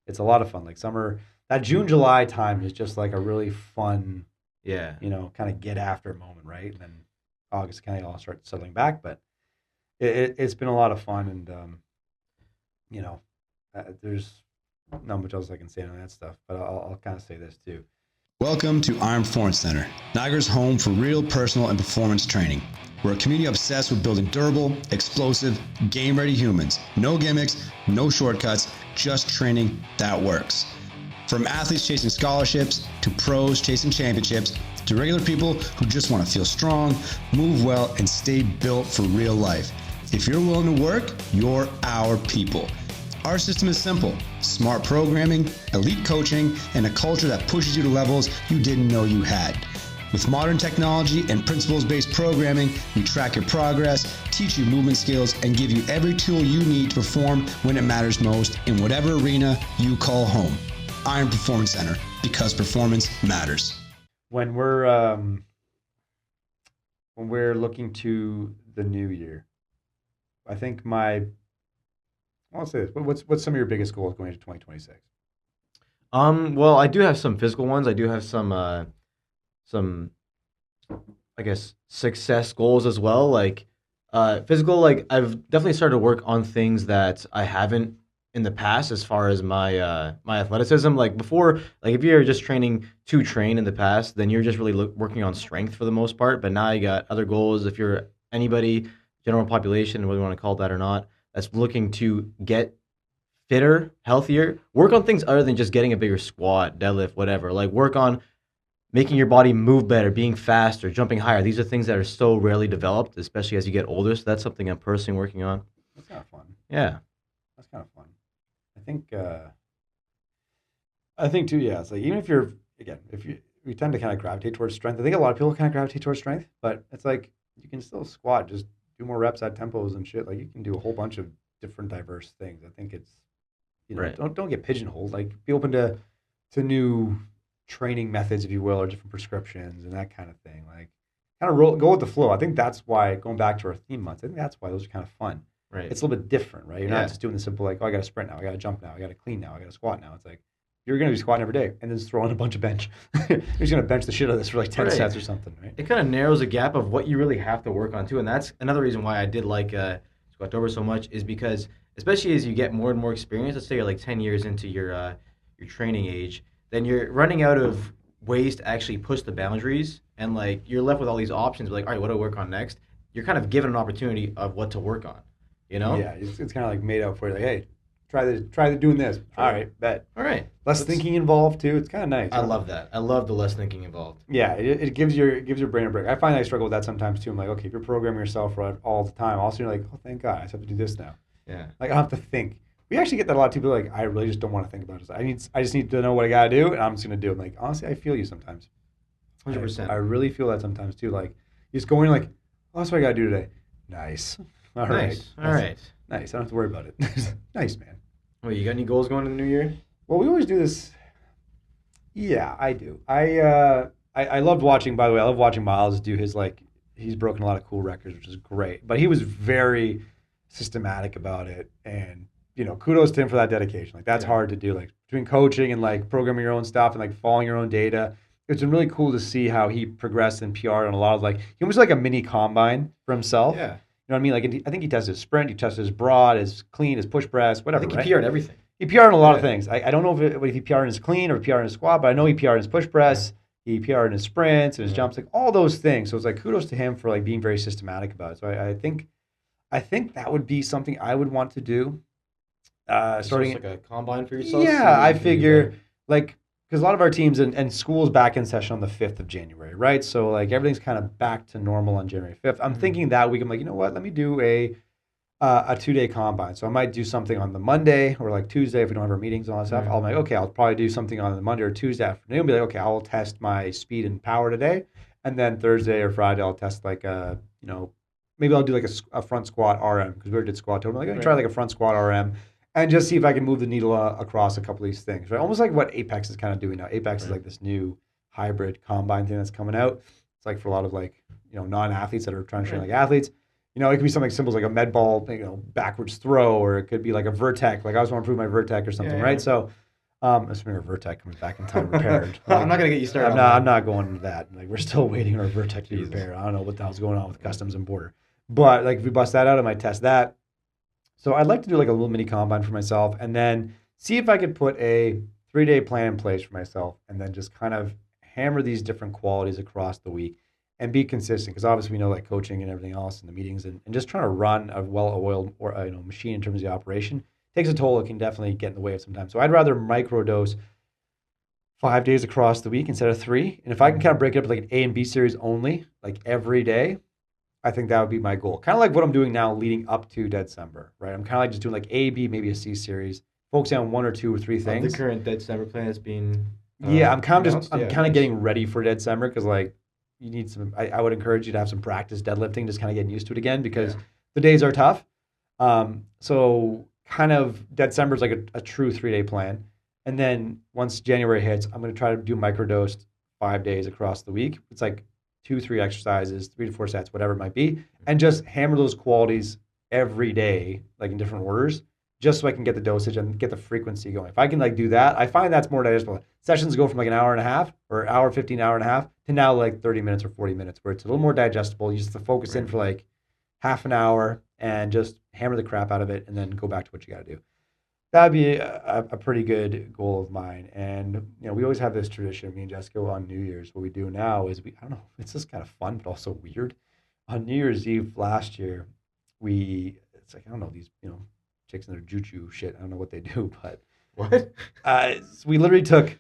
It's a lot of fun. Like summer, that June, July time is just like a really fun, kind of get after moment, right? And then August kind of all start settling back. But it's been a lot of fun. And, there's not much else I can say on that stuff, but I'll kind of say this too. Welcome to Iron Performance Center, Niagara's home for real personal and performance training. We're a community obsessed with building durable, explosive, game-ready humans. No gimmicks, no shortcuts, just training that works. From athletes chasing scholarships, to pros chasing championships, to regular people who just want to feel strong, move well, and stay built for real life. If you're willing to work, you're our people. Our system is simple: smart programming, elite coaching, and a culture that pushes you to levels you didn't know you had. With modern technology and principles-based programming, we track your progress, teach you movement skills, and give you every tool you need to perform when it matters most in whatever arena you call home. Iron Performance Center, because performance matters. When we're looking to the new year, I think I'll say this. What's some of your biggest goals going into 2026? Well, I do have some physical ones. I do have some, I guess, success goals as well. Like, physical, like I've definitely started to work on things that I haven't in the past as far as my my athleticism. Like before, like if you're just training to train in the past, then you're just really working on strength for the most part. But now you got other goals. If you're anybody, general population, whether you want to call it that or not, that's looking to get fitter, healthier, work on things other than just getting a bigger squat, deadlift, whatever. Like work on making your body move better, being faster, jumping higher. These are things that are so rarely developed, especially as you get older. So that's something I'm personally working on. That's kind of fun. Yeah. That's kind of fun. I think too, yeah. It's like even if we tend to kind of gravitate towards strength. I think a lot of people kind of gravitate towards strength, but it's like you can still squat, just do more reps at tempos and shit. Like you can do a whole bunch of different diverse things. I think it's Right. don't get pigeonholed. Like be open to new training methods, if you will, or different prescriptions and that kind of thing. Like kind of go with the flow. I think that's why, going back to our theme months, I think that's why those are kind of fun. Right. It's a little bit different, right? You're not just doing the simple like, oh, I got to sprint now, I got to jump now, I got to clean now, I got to squat now. It's like you're going to be squatting every day and then just throw in a bunch of bench. You're just going to bench the shit out of this for like 10 sets or something, right? It kind of narrows a gap of what you really have to work on too. And that's another reason why I did like Squatober so much, is because especially as you get more and more experience, let's say you're like 10 years into your training age, then you're running out of ways to actually push the boundaries, and like you're left with all these options. Like, all right, what do I work on next? You're kind of given an opportunity of what to work on, you know? Yeah, it's kind of like made out for you. Like, hey, try doing this. All right, bet. All right. Less thinking involved too. It's kind of nice. I love that. I love the less thinking involved. Yeah, it gives your brain a break. I find I struggle with that sometimes too. I'm like, okay, if you're programming yourself right all the time, also you're like, oh, thank God, I just have to do this now. Yeah. Like I don't have to think. We actually get that a lot of people like, I really just don't want to think about it. I just need to know what I gotta do, and I'm just gonna do it. I'm like, honestly, I feel you sometimes. 100%. I really feel that sometimes too. Like you just go in like, oh, that's what I gotta do today. Nice. All right. Nice. I don't have to worry about it. Nice, man. Wait, you got any goals going in the new year? Well, we always do this. Yeah, I do. I loved watching. By the way, I love watching Miles do his he's broken a lot of cool records, which is great. But he was very systematic about it, and kudos to him for that dedication. Like that's hard to do. Like between coaching and like programming your own stuff and like following your own data, it's been really cool to see how he progressed and PR on a lot of he almost like a mini combine for himself. Yeah. You know what I mean? Like I think he tested his sprint, he tested his broad, his clean, his push press, whatever. I think he PR'd everything. He PR'd in a lot of things. I don't know if he PR'd in his clean or PR'd in his squat, but I know he PR'd in his push press. He PR'd in his sprints and his jumps, like all those things. So it's like kudos to him for like being very systematic about it. So I think that would be something I would want to do. Starting like a combine for yourself. Yeah, I figure like because a lot of our teams and school's back in session on the 5th of January, right? So like everything's kind of back to normal on January 5th. I'm thinking that week I'm like, you know what? Let me do a 2-day combine. So I might do something on the Monday or like Tuesday if we don't have our meetings and all that stuff. I'll be like, okay, I'll probably do something on the Monday or Tuesday afternoon. Be like, okay, I'll test my speed and power today, and then Thursday or Friday I'll test like maybe I'll do like a front squat RM because we already did Squatober. I'm like, I'm gonna try like a front squat RM and just see if I can move the needle across a couple of these things. Right, almost like what Apex is kind of doing now. Apex is like this new hybrid combine thing that's coming out. It's like for a lot of like non-athletes that are trying to train like athletes. It could be something simple as like a med ball, backwards throw, or it could be like a vertec. Like I always want to improve my vertec or something, right? So, assuming our vertec comes back in time repaired. Like, I'm not gonna get you started. I'm not going into that. Like we're still waiting on our vertec to be repaired. I don't know what the hell's going on with customs and border, but like if we bust that out, I might test that. So I'd like to do like a little mini combine for myself, and then see if I could put a 3-day plan in place for myself, and then just kind of hammer these different qualities across the week. And be consistent, because obviously we know like coaching and everything else and the meetings and just trying to run a well-oiled or machine in terms of the operation takes a toll. It can definitely get in the way of sometimes. So I'd rather microdose 5 days across the week instead of 3. And if I can kind of break it up like an A and B series only, like every day, I think that would be my goal. Kind of like what I'm doing now leading up to Deadcember, right? I'm kind of like just doing like A, B, maybe a C series, focusing on 1 or 2 or 3 things. The current Deadcember plan has been I'm kind of getting ready for Deadcember because like you need some. I would encourage you to have some practice deadlifting, just kind of getting used to it again because the days are tough. So kind of December is like a true 3-day plan, and then once January hits, I'm going to try to do microdosed 5 days across the week. It's like 2-3 exercises, 3 to 4 sets, whatever it might be, and just hammer those qualities every day, like in different orders, just so I can get the dosage and get the frequency going. If I can like do that, I find that's more digestible. Sessions go from like an hour and a half or hour 15, hour and a half to now like 30 minutes or 40 minutes where it's a little more digestible. You just have to focus in for like half an hour and just hammer the crap out of it and then go back to what you got to do. That'd be a pretty good goal of mine. And, we always have this tradition, me and Jessica on New Year's. What we do now is I don't know, it's just kind of fun, but also weird. On New Year's Eve last year, it's like, I don't know, these, chicks and their juju shit. I don't know what they do, but what? We literally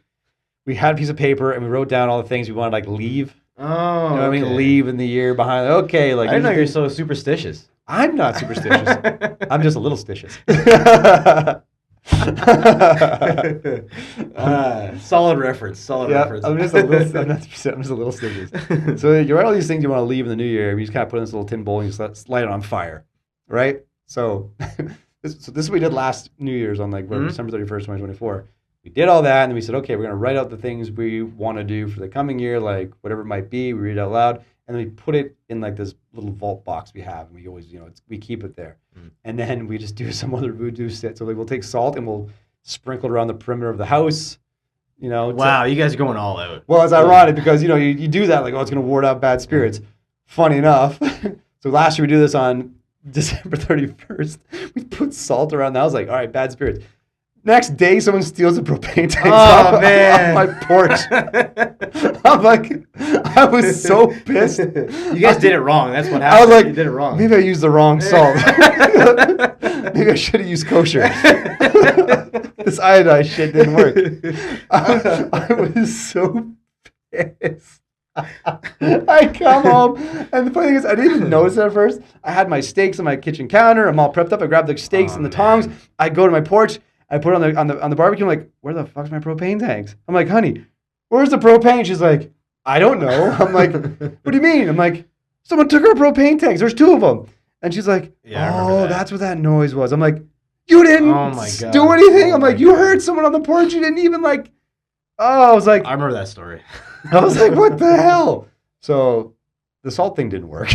we had a piece of paper and we wrote down all the things we wanted to like leave. Oh, you know what I mean? Leave in the year behind. Okay, like I didn't know you're so superstitious. I'm not superstitious. I'm just a little stitious. Solid reference. Reference. I'm just a little stitious. So you write all these things you want to leave in the new year. You just kind of put in this little tin bowl and you just light it on fire, right? So. This is what we did last New Year's on like December 31st, 2024. We did all that, and then we said, okay, we're going to write out the things we want to do for the coming year, like whatever it might be. We read it out loud, and then we put it in like this little vault box we have, and we always, we keep it there. And then we just do some other voodoo shit. So like we'll take salt and we'll sprinkle it around the perimeter of the house. Wow, you guys are going all out. Well, it's ironic because you do that like, oh, it's going to ward out bad spirits. Funny enough, so last year we do this on December 31st, we put salt around the house, like, all right, bad spirits. Next day, someone steals a propane tank off my porch. I'm like, I was so pissed. You guys did it wrong. That's what happened. I was like, you did it wrong. Maybe I used the wrong salt. Maybe I should have used kosher. This iodized shit didn't work. I was so pissed. I come home, and the funny thing is, I didn't even notice it at first. I had my steaks on my kitchen counter. I'm all prepped up. I grabbed the steaks and the tongs. I go to my porch. I put it on the barbecue. I'm like, where the fuck's my propane tanks? I'm like, honey, where's the propane? She's like, I don't know. I'm like, what do you mean? I'm like, someone took our propane tanks. There's 2 of them. And she's like, that's what that noise was. I'm like, you didn't do anything? I'm like, you heard someone on the porch. You didn't even like, I was like. I remember that story. I was like, what the hell? So the salt thing didn't work.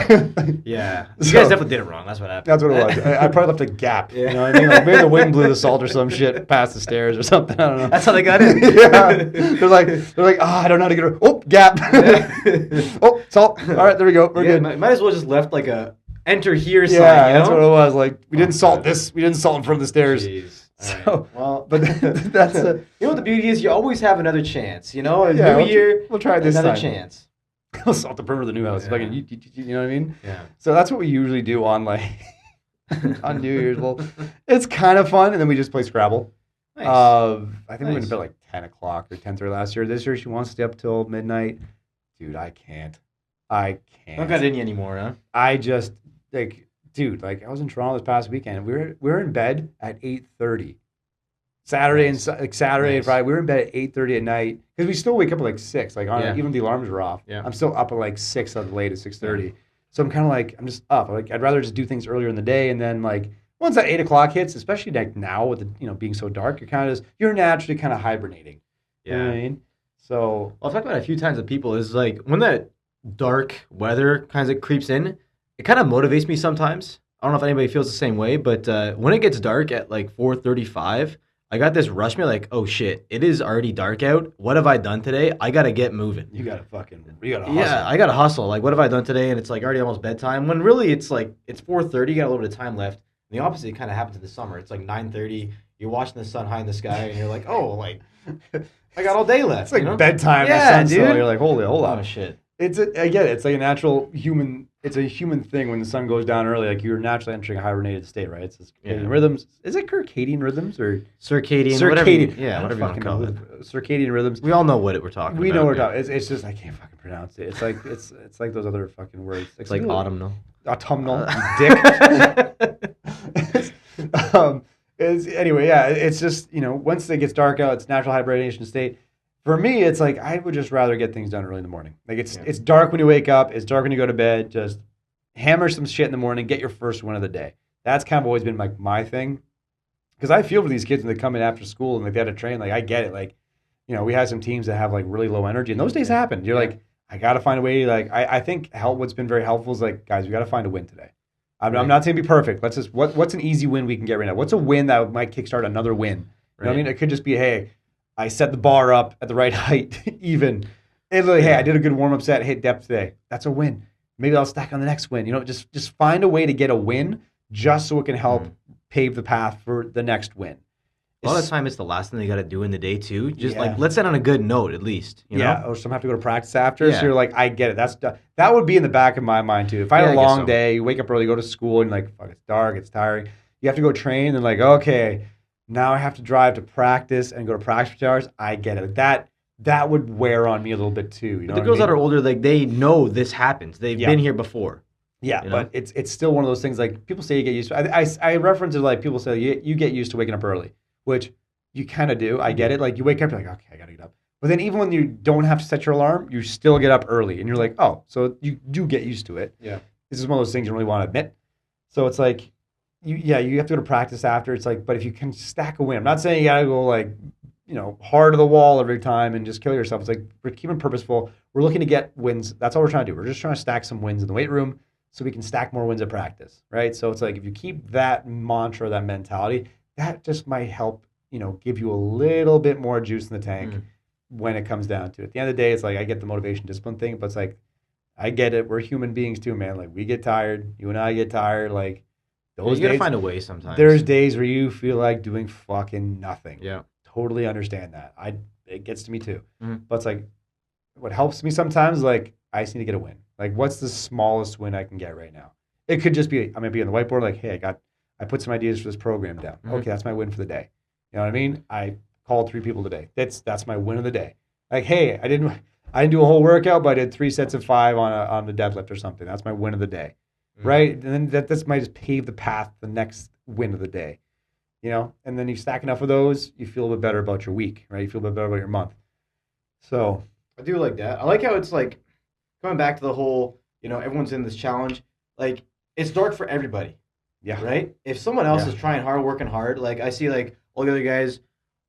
Yeah. You guys definitely did it wrong. That's what happened. That's what it was. I probably left a gap. Yeah. You know what I mean? Like maybe the wind blew the salt or some shit past the stairs or something. I don't know. That's how they got in. Yeah. They're like, I don't know how to get it. Oh, gap. Oh, salt. All right, there we go. We're good. Might as well just left like a enter here sign. Yeah, that's what it was. Like we didn't salt this. We didn't salt in front of the stairs. Jeez. So, well, but that's you know what the beauty is? You always have another chance. You know, a Yeah, new year, we'll try it this another time. chance. assault the perimeter of the new house. Yeah. Fucking, you know what I mean? Yeah. So that's what we usually do on like on New Year's. Well, it's kind of fun, and then we just play Scrabble. Nice. I think we went Nice. to bed like 10 o'clock or 10:30 last year. This year she wants to stay up till midnight. Dude, I can't. Don't got it in you anymore, huh? I just like, dude, like I was in Toronto this past weekend. We were in bed at 8:30. Saturday Nice. and Saturday and Nice. Friday, we were in bed at 8:30 at night because we still wake up at like 6. Like Yeah. even the alarms are off. Yeah. I'm still up at like 6 at the latest, 6:30. So I'm kind of like I'm just up. Like I'd rather just do things earlier in the day, and then like once that 8 o'clock hits, especially like now with the being so dark, you're naturally kind of hibernating. You know what I mean? So Well, I've talked about it a few times with people. Is like when that dark weather kind of creeps in, it kind of motivates me sometimes. I don't know if anybody feels the same way, but when it gets dark at like 4:35, I got this rush me like, oh shit, it is already dark out. What have I done today? I gotta get moving. you gotta hustle. Yeah, I gotta hustle. Like, what have I done today? And it's like already almost bedtime. When really it's like it's 4:30. You got a little bit of time left. And the opposite kind of happens in the summer. It's like 9:30. You're watching the sun high in the sky, and you're like, oh, like I got all day left. It's like you know? bedtime. Yeah, at sunset. dude. You're like, hold on. Oh shit. I get it. It's like a natural human. It's a human thing when the sun goes down early. Like you're naturally entering a hibernated state, right? It's circadian rhythms. Is it circadian rhythms or Circadian. circadian? Whatever you I don't want to fucking call know. it. Circadian rhythms. We all know what we're talking about. We know what we're yeah. talking. It's just I can't fucking pronounce it. It's like it's like those other fucking words. It's like autumnal. Autumnal. You dick. Anyway, yeah. It's just once it gets dark out, it's natural hibernation state. For me, it's like I would just rather get things done early in the morning. Like it's dark when you wake up. It's dark when you go to bed. Just hammer some shit in the morning. Get your first win of the day. That's kind of always been like my thing. Because I feel for these kids when they come in after school and like they had to train. Like I get it. Like we had some teams that have like really low energy, and those days happen. You're like, I got to find a way. Like I think what's been very helpful is like, guys, we got to find a win today. I'm not saying be perfect. Let's just what's an easy win we can get right now? What's a win that might kickstart another win? You know what I mean? It could just be, hey, I set the bar up at the right height, even. Hey, I did a good warm-up set, hit depth today. That's a win. Maybe I'll stack on the next win. Just find a way to get a win just so it can help pave the path for the next win. A lot of the time, it's the last thing they got to do in the day, too. Just like, let's end on a good note, at least. You know? Or some have to go to practice after. Yeah. So you're like, I get it. That would be in the back of my mind, too. If I had a long day, you wake up early, go to school, and like, fuck, it's dark, it's tiring. You have to go train, and like, okay, now I have to drive to practice and go to practice for 2 hours. I get it. That would wear on me a little bit, too. You know the girls that are older, like, they know this happens. They've been here before. Yeah, but it's still one of those things, like, people say you get used to it. I reference it like people say you get used to waking up early, which you kind of do. I get it. Like, you wake up, you're like, okay, I got to get up. But then even when you don't have to set your alarm, you still get up early. And you're like, oh, so you do get used to it. Yeah. This is one of those things you don't really want to admit. So it's like, you have to go to practice after. It's like, but if you can stack a win, I'm not saying you got to go like, hard to the wall every time and just kill yourself. It's like, we're keeping purposeful. We're looking to get wins. That's all we're trying to do. We're just trying to stack some wins in the weight room so we can stack more wins at practice, right? So it's like, if you keep that mantra, that mentality, that just might help, give you a little bit more juice in the tank when it comes down to it. At the end of the day, it's like, I get the motivation discipline thing, but it's like, I get it. We're human beings too, man. Like, we get tired. You and I get tired. Like, those you gotta days, find a way sometimes. there's days where you feel like doing fucking nothing. Yeah. Totally understand that. It gets to me too. But it's like, what helps me sometimes is like, I just need to get a win. Like, what's the smallest win I can get right now? It could just be, I might be on the whiteboard like, hey, I put some ideas for this program down. Okay, that's my win for the day. You know what I mean? I called 3 people today. That's my win of the day. Like, hey, I didn't do a whole workout, but I did 3 sets of 5 on the deadlift or something. That's my win of the day. Right? And then that might just pave the path to the next win of the day. And then you stack enough of those, you feel a bit better about your week, right? You feel a bit better about your month. So I do like that. I like how it's like going back to the whole, everyone's in this challenge. Like, it's dark for everybody. Yeah. Right? If someone else is trying hard, working hard, like I see like all the other guys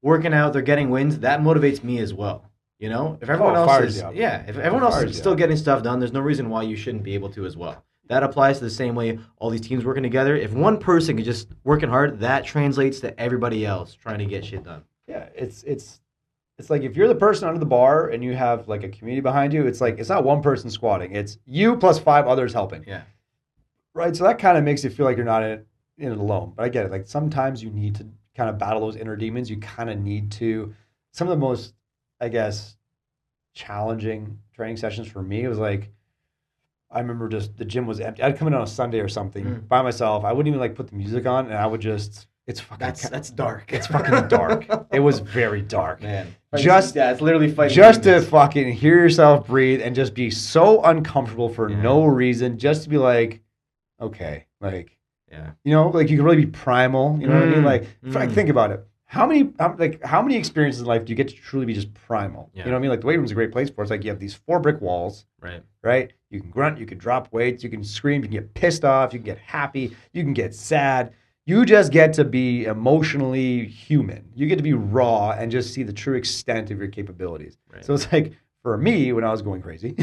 working out, they're getting wins, that motivates me as well. If everyone else is if everyone else is still getting stuff done, there's no reason why you shouldn't be able to as well. That applies to the same way all these teams working together. If one person is just working hard, that translates to everybody else trying to get shit done. Yeah, it's like if you're the person under the bar and you have like a community behind you, it's like it's not one person squatting. It's you plus 5 others helping. Yeah. Right? So that kind of makes you feel like you're not in it alone. But I get it. Like sometimes you need to kind of battle those inner demons, you kind of need to. Some of the most, I guess, challenging training sessions for me was like, I remember just the gym was empty. I'd come in on a Sunday or something by myself. I wouldn't even like put the music on, and I would just. It's fucking. That's dark. It's fucking dark. It was very dark. Man. Just it's literally fighting. Just demons. to fucking hear yourself breathe and just be so uncomfortable for no reason, just to be like, okay, like, like you can really be primal. You know what I mean? Like, think about it. How many experiences in life do you get to truly be just primal? You know what I mean? Like the weight room's a great place for it. It's like you have these 4 brick walls. Right? You can grunt, you can drop weights, you can scream, you can get pissed off, you can get happy, you can get sad. You just get to be emotionally human. You get to be raw and just see the true extent of your capabilities. Right. So it's like, for me, when I was going crazy,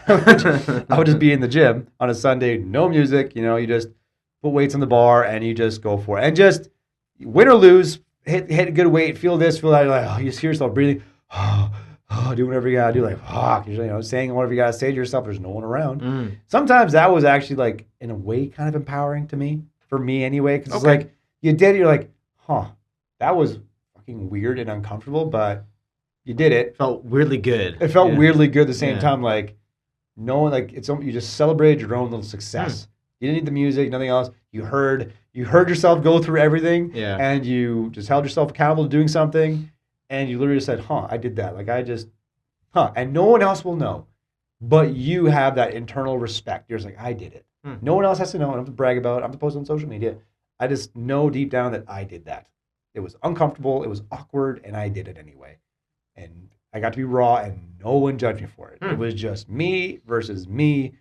I would just be in the gym on a Sunday, no music, you just put weights on the bar and you just go for it. And just win or lose, hit a good weight, feel this, feel that. You're like, you just hear yourself breathing. Do whatever you gotta do, like fuck, saying whatever you gotta say to yourself. There's no one around. Sometimes that was actually like, in a way, kind of empowering to me. For me anyway, because it's like you did it, you're like, that was fucking weird and uncomfortable, but you did it. Felt weirdly good. It felt weirdly good at the same time, like knowing like you just celebrated your own little success. You didn't need the music, nothing else. You heard yourself go through everything, and you just held yourself accountable to doing something, and you literally just said, I did that. Like I just, and no one else will know, but you have that internal respect. You're just like, I did it. No one else has to know. I don't have to brag about it. I don't have to post on social media. I just know deep down that I did that. It was uncomfortable. It was awkward, and I did it anyway. And I got to be raw, and no one judged me for it. It was just me versus me.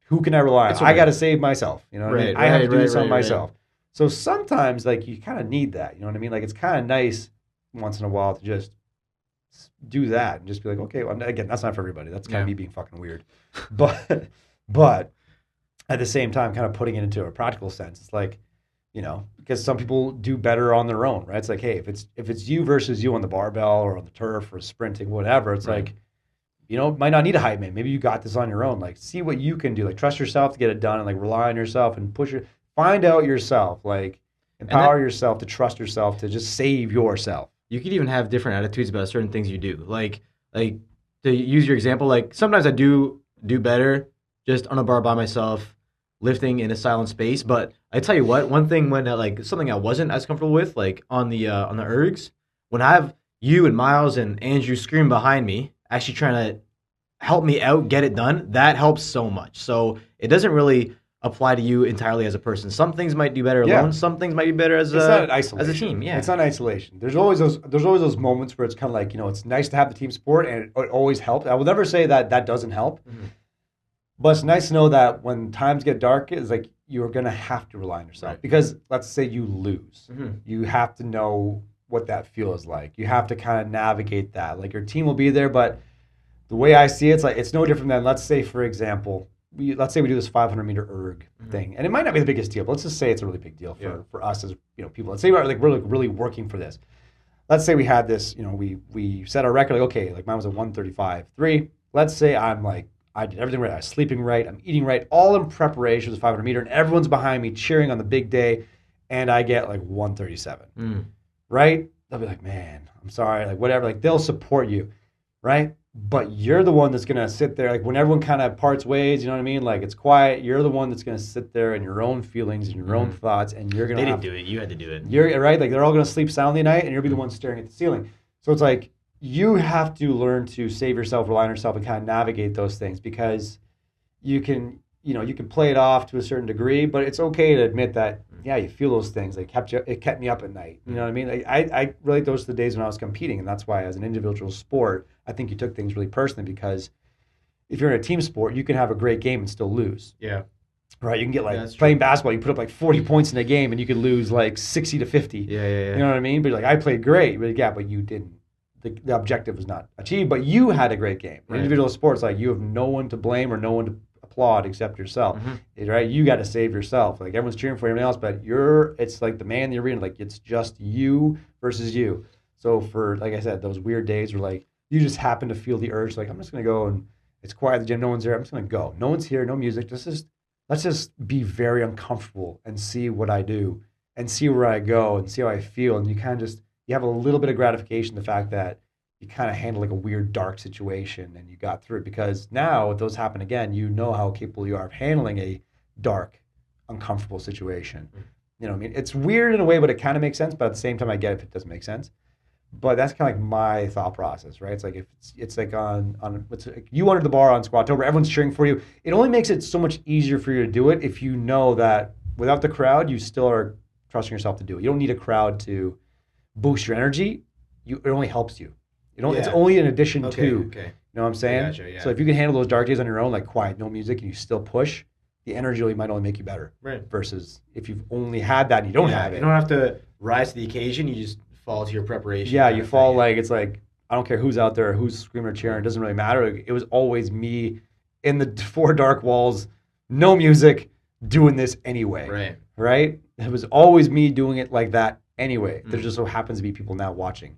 Who can I rely on? I got to save myself. You know what I mean? I have to do this on myself. So sometimes, like, you kind of need that. You know what I mean? Like, it's kind of nice once in a while to just do that and just be like, okay, well, again, that's not for everybody. That's kind of me being fucking weird. But at the same time, kind of putting it into a practical sense, it's like, because some people do better on their own, right? It's like, hey, if it's you versus you on the barbell or on the turf or sprinting, whatever, it's like, might not need a hype man. Maybe you got this on your own. Like, see what you can do. Like, trust yourself to get it done, and like rely on yourself and find out yourself. Like, empower yourself to trust yourself to just save yourself. You could even have different attitudes about certain things you do. Like to use your example, like sometimes I do better just on a bar by myself, lifting in a silent space. But I tell you what, one thing when something I wasn't as comfortable with, like on the ergs, when I have you and Miles and Andrew scream behind me, actually trying to help me out, get it done, that helps so much. So it doesn't really apply to you entirely as a person. Some things might do better alone. Some things might be better as a team. Yeah, it's not isolation. There's always those moments where it's kind of like, it's nice to have the team support, and it always helps. I will never say that doesn't help. But it's nice to know that when times get dark, it's like you're going to have to rely on yourself. Because let's say you lose. You have to know what that feels like. You have to kind of navigate that. Like, your team will be there, but the way I see it, it's like it's no different than, let's say, for example, let's say we do this 500-meter erg thing. And it might not be the biggest deal, but let's just say it's a really big deal for us as people. Let's say we're really working for this. Let's say we had this, we set our record, like, okay, like mine was a 135.3. Let's say I'm like, I did everything right. I was sleeping right. I'm eating right. All in preparation for the 500 meter. And everyone's behind me cheering on the big day. And I get like 137. Right? They'll be like, man, I'm sorry. Like, whatever. Like, they'll support you. Right? But you're the one that's going to sit there. Like, when everyone kind of parts ways, you know what I mean? Like, it's quiet. You're the one that's going to sit there in your own feelings and your own thoughts. And you're going to They didn't do it. You had to do it. You're right. Like, they're all going to sleep soundly at night. And you'll be the one staring at the ceiling. So it's like, you have to learn to save yourself, rely on yourself, and kind of navigate those things, because you can play it off to a certain degree, but it's okay to admit that, you feel those things. It kept me up at night. You know what I mean? Like, I relate those to the days when I was competing, and that's why as an individual sport, I think you took things really personally, because if you're in a team sport, you can have a great game and still lose. Yeah. Right? You can get playing basketball, you put up like 40 points in a game and you could lose like 60 to 50. Yeah. You know what I mean? But you're like, I played great. But but you didn't. The objective was not achieved, but you had a great game. In individual sports, like, you have no one to blame or no one to applaud except yourself, right? You got to save yourself. Like, everyone's cheering for everyone else, but it's like the man in the arena. Like, it's just you versus you. So for, like I said, those weird days where like you just happen to feel the urge, like, I'm just gonna go and it's quiet at the gym, no one's there. I'm just gonna go. No one's here, no music. Let's just be very uncomfortable and see what I do. and see where I go and see how I feel. And you kind of you have a little bit of gratification, the fact that you kind of handle like a weird dark situation and you got through it, because now if those happen again, you know how capable you are of handling a dark, uncomfortable situation. You know what I mean? It's weird in a way, but it kind of makes sense. But at the same time, I get if it doesn't make sense. But that's kind of like my thought process, right? It's like if it's like on you under the bar on Squatober, everyone's cheering for you. It only makes it so much easier for you to do it if you know that without the crowd, you still are trusting yourself to do it. You don't need a crowd to boost your energy. It only helps you. It's only an addition to. Okay. You know what I'm saying? Gotcha, yeah. So if you can handle those dark days on your own, like quiet, no music, and you still push, the energy might only make you better. Right. Versus if you've only had that and you don't have it. You don't have to rise to the occasion. You just fall to your preparation. Yeah, you fall like, it's like, I don't care who's out there, who's screaming or cheering. It doesn't really matter. It was always me in the 4 dark walls, no music, doing this anyway. Right? It was always me doing it like that anyway. There just so happens to be people now watching.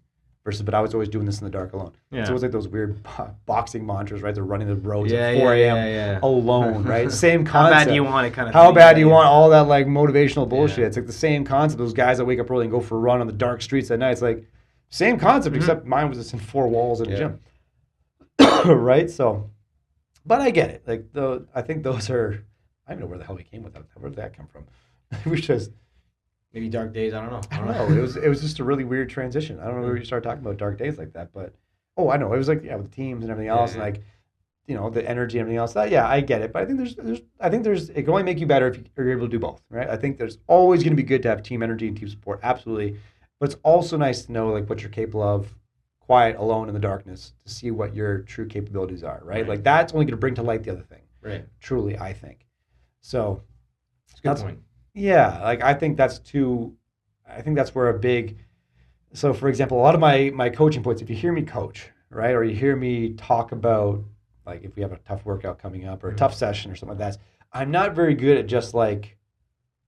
But I was always doing this in the dark alone. Yeah. It's always like those weird boxing mantras, right? They're running the roads at 4 a.m. alone, right? Same concept. How bad do you want it kind of How bad do you want all that like motivational bullshit? Yeah. It's like the same concept. Those guys that wake up early and go for a run on the dark streets at night. It's like same concept, except mine was just in 4 walls in a gym. Right? So, but I get it. Like, I think those are, I don't know where the hell we came with that. Where did that come from? It was just... Maybe dark days. I don't know. It was just a really weird transition. I don't know where you start talking about dark days like that, but I know it was like with the teams and everything else, and like the energy and everything else. That I get it, but I think it can only make you better if you're able to do both, right? I think there's always going to be good to have team energy and team support, absolutely, but it's also nice to know like what you're capable of, quiet, alone in the darkness, to see what your true capabilities are, right? Like that's only going to bring to light the other thing, right? Truly, I think. So that's a good point. Yeah, like I think that's where so for example, a lot of my coaching points, if you hear me coach, right, or you hear me talk about, like if we have a tough workout coming up or a tough session or something like that, I'm not very good at just like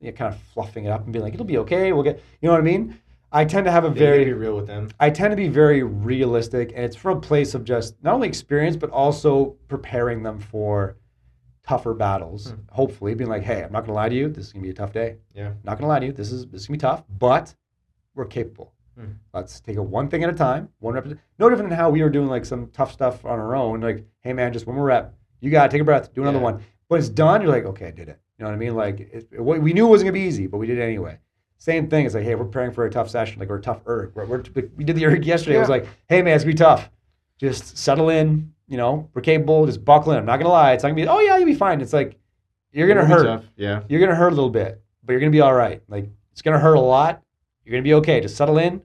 kind of fluffing it up and being like, it'll be okay, we'll get, you know what I mean? I tend to have a very... be real with them. I tend to be very realistic, and it's from a place of just not only experience, but also preparing them for tougher battles, hopefully being like, hey, I'm not going to lie to you. This is going to be a tough day. Yeah. Not going to lie to you. This is going to be tough, but we're capable. Let's take it one thing at a time, one rep. No different than how we were doing like some tough stuff on our own. Like, hey man, just one more rep. You got to take a breath, do another one. When it's done, you're like, okay, I did it. You know what I mean? Like, we knew it wasn't going to be easy, but we did it anyway. Same thing. It's like, hey, we're preparing for a tough session, like, or a tough erg. We did the erg yesterday. It was like, hey man, it's going to be tough. Just settle in. We're capable. Just buckle in. I'm not going to lie. It's not going to be, oh yeah, you'll be fine. It's like, you're going to hurt. Tough. Yeah. You're going to hurt a little bit, but you're going to be all right. Like, it's going to hurt a lot. You're going to be okay. Just settle in,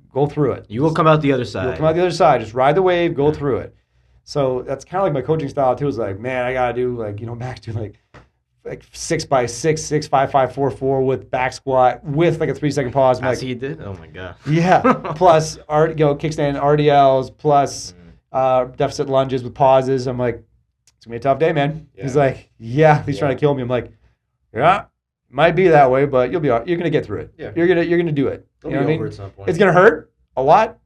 go through it. You will come out the other side. You'll come out the other side. Just ride the wave, go through it. So that's kind of like my coaching style too. Is like, man, I got to do like, back to like 6x6, 6-5-5, 4-4 with back squat with like a 3-second pause. As he did? Oh my God. Yeah. Plus, kickstand RDLs, plus deficit lunges with pauses. I'm like, it's going to be a tough day, man. Yeah. He's like, yeah. He's trying to kill me. I'm like, yeah, might be that way, but you'll be all right. You're going to get through it. Yeah. You're going to do it. It'll be over at some point. It's going to hurt a lot,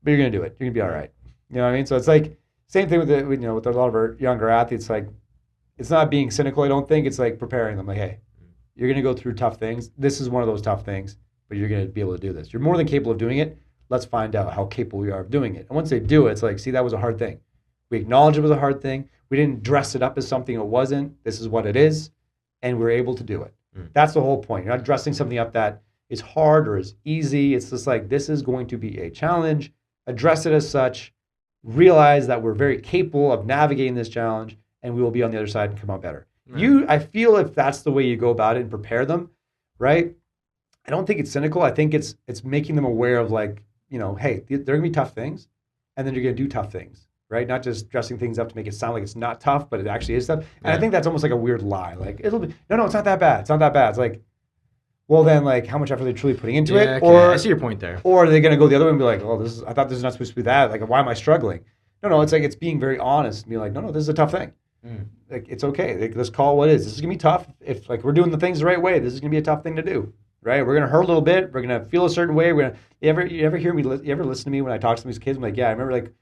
but you're going to do it. You're going to be all right. You know what I mean? So it's like, same thing with with a lot of our younger athletes. Like, it's not being cynical, I don't think. It's like preparing them. Like, hey, you're going to go through tough things. This is one of those tough things, but you're going to be able to do this. You're more than capable of doing it. Let's find out how capable we are of doing it. And once they do it, it's like, see, that was a hard thing. We acknowledged it was a hard thing. We didn't dress it up as something it wasn't. This is what it is, and we're able to do it. That's the whole point. You're not dressing something up that is hard or is easy. It's just like, this is going to be a challenge. Address it as such. Realize that we're very capable of navigating this challenge, and we will be on the other side and come out better. Right. I feel if that's the way you go about it and prepare them, right? I don't think it's cynical. I think it's making them aware of like, hey, there are going to be tough things, and then you're going to do tough things. Right? Not just dressing things up to make it sound like it's not tough, but it actually is tough. And I think that's almost like a weird lie. Like, it'll be, no, it's not that bad. It's not that bad. It's like, well, then, like, how much effort are they truly putting into it? Okay. Or I see your point there. Or are they going to go the other way and be like, oh, I thought this is not supposed to be that. Like, why am I struggling? No, it's like, it's being very honest and be like, no, this is a tough thing. Like, it's okay. Like, let's call it what it is. This is going to be tough. If, like, we're doing the things the right way, this is going to be a tough thing to do. Right? We're going to hurt a little bit. We're going to feel a certain way. You ever listen to me when I talk to these kids? I'm like, yeah, I remember, like,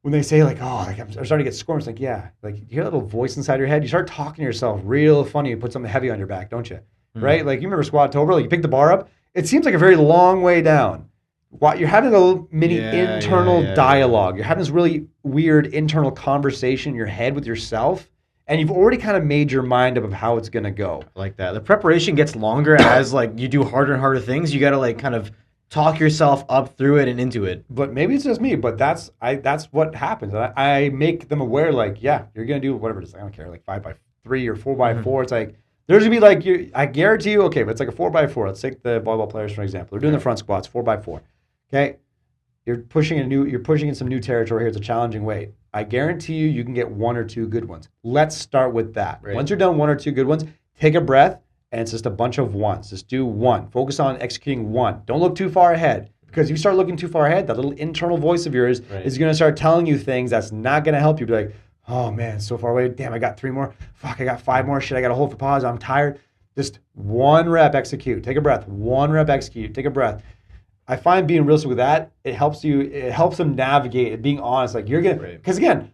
when they say, like, oh, like, I'm starting to get squirms, like, yeah, like, you hear that little voice inside your head, you start talking to yourself real funny, you put something heavy on your back, don't you? right? Like you remember Squatober, like you pick the bar up, it seems like a very long way down. You're having a little mini internal dialogue. You're having this really weird internal conversation in your head with yourself, and you've already kind of made your mind up of how it's going to go. Like that. The preparation gets longer as like you do harder and harder things. You got to like kind of talk yourself up through it and into it. But maybe it's just me, but that's what happens. I make them aware, like, yeah, you're going to do whatever it is. I don't care, like 5x3 or 4x4. It's like, there's going to be like, I guarantee you, okay, but it's like a 4x4. Let's take the volleyball players for example. They're doing the front squats, 4x4. Okay, you're pushing in some new territory here. It's a challenging weight. I guarantee you can get 1 or 2 good ones. Let's start with that. Right. Once you're done 1 or 2 good ones, take a breath, and it's just a bunch of ones. Just do one. Focus on executing one. Don't look too far ahead, because if you start looking too far ahead, that little internal voice of yours is going to start telling you things that's not going to help you. Be like, oh man, it's so far away. Damn, I got 3 more. Fuck, I got 5 more. Shit, I got to hold for pause. I'm tired. Just 1 rep, execute. Take a breath. 1 rep, execute. Take a breath. I find being realistic with that, it helps them navigate it, being honest. Like you're going to, because again,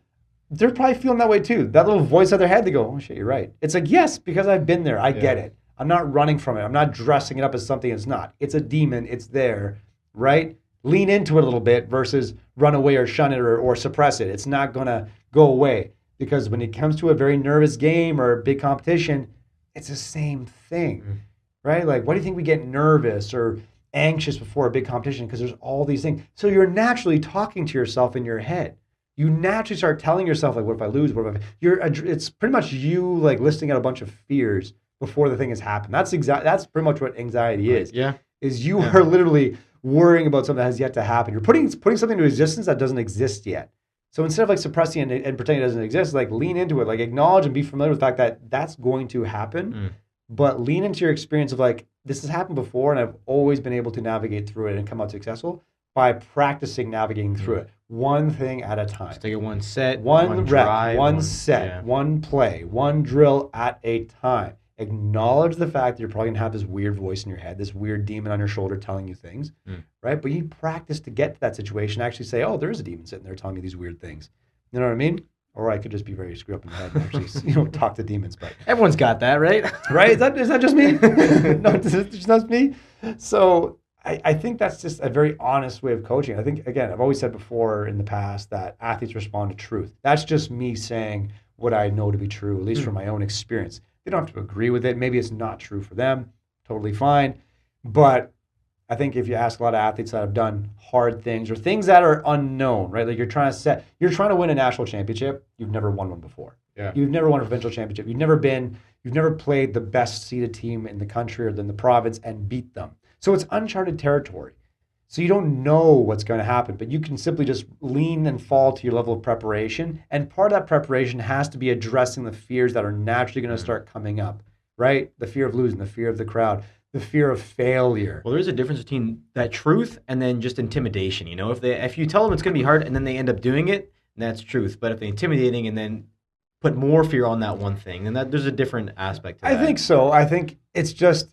they're probably feeling that way too. That little voice in their head, they go, oh shit, you're right. It's like, yes, because I've been there. I get it. I'm not running from it. I'm not dressing it up as something it's not. It's a demon. It's there, right? Lean into it a little bit versus run away or shun it or suppress it. It's not going to go away, because when it comes to a very nervous game or a big competition, it's the same thing, right? Like, why do you think we get nervous or anxious before a big competition? Because there's all these things. So you're naturally talking to yourself in your head. You naturally start telling yourself, like, what if I lose? What if it's pretty much you like listing out a bunch of fears before the thing has happened. That's pretty much what anxiety is. Yeah. Is you are literally worrying about something that has yet to happen. You're putting something into existence that doesn't exist yet. So instead of like suppressing it and pretending it doesn't exist, like lean into it, like acknowledge and be familiar with the fact that that's going to happen. But lean into your experience of like, this has happened before and I've always been able to navigate through it and come out successful by practicing navigating through it. One thing at a time. Just take it one set, one rep, drive, one set, one play, one drill at a time. Acknowledge the fact that you're probably going to have this weird voice in your head, this weird demon on your shoulder telling you things, right? But you practice to get to that situation, actually say, oh, there is a demon sitting there telling me these weird things. You know what I mean? Or I could just be very screwed up in the head and actually, talk to demons. But everyone's got that, right? Right? Is that just me? No, it's not me. So I think that's just a very honest way of coaching. I think, again, I've always said before in the past that athletes respond to truth. That's just me saying what I know to be true, at least from my own experience. They don't have to agree with it. Maybe it's not true for them. Totally fine. But I think if you ask a lot of athletes that have done hard things or things that are unknown, right? Like you're trying to win a national championship. You've never won one before. Yeah. You've never won a provincial championship. You've never played the best seeded team in the country or in the province and beat them. So it's uncharted territory. So you don't know what's going to happen, but you can simply just lean and fall to your level of preparation. And part of that preparation has to be addressing the fears that are naturally going to start coming up, right? The fear of losing, the fear of the crowd, the fear of failure. Well, there's a difference between that truth and then just intimidation. If you tell them it's going to be hard and then they end up doing it, that's truth. But if they're intimidating and then put more fear on that one thing, then there's a different aspect to that. I think so. I think it's just,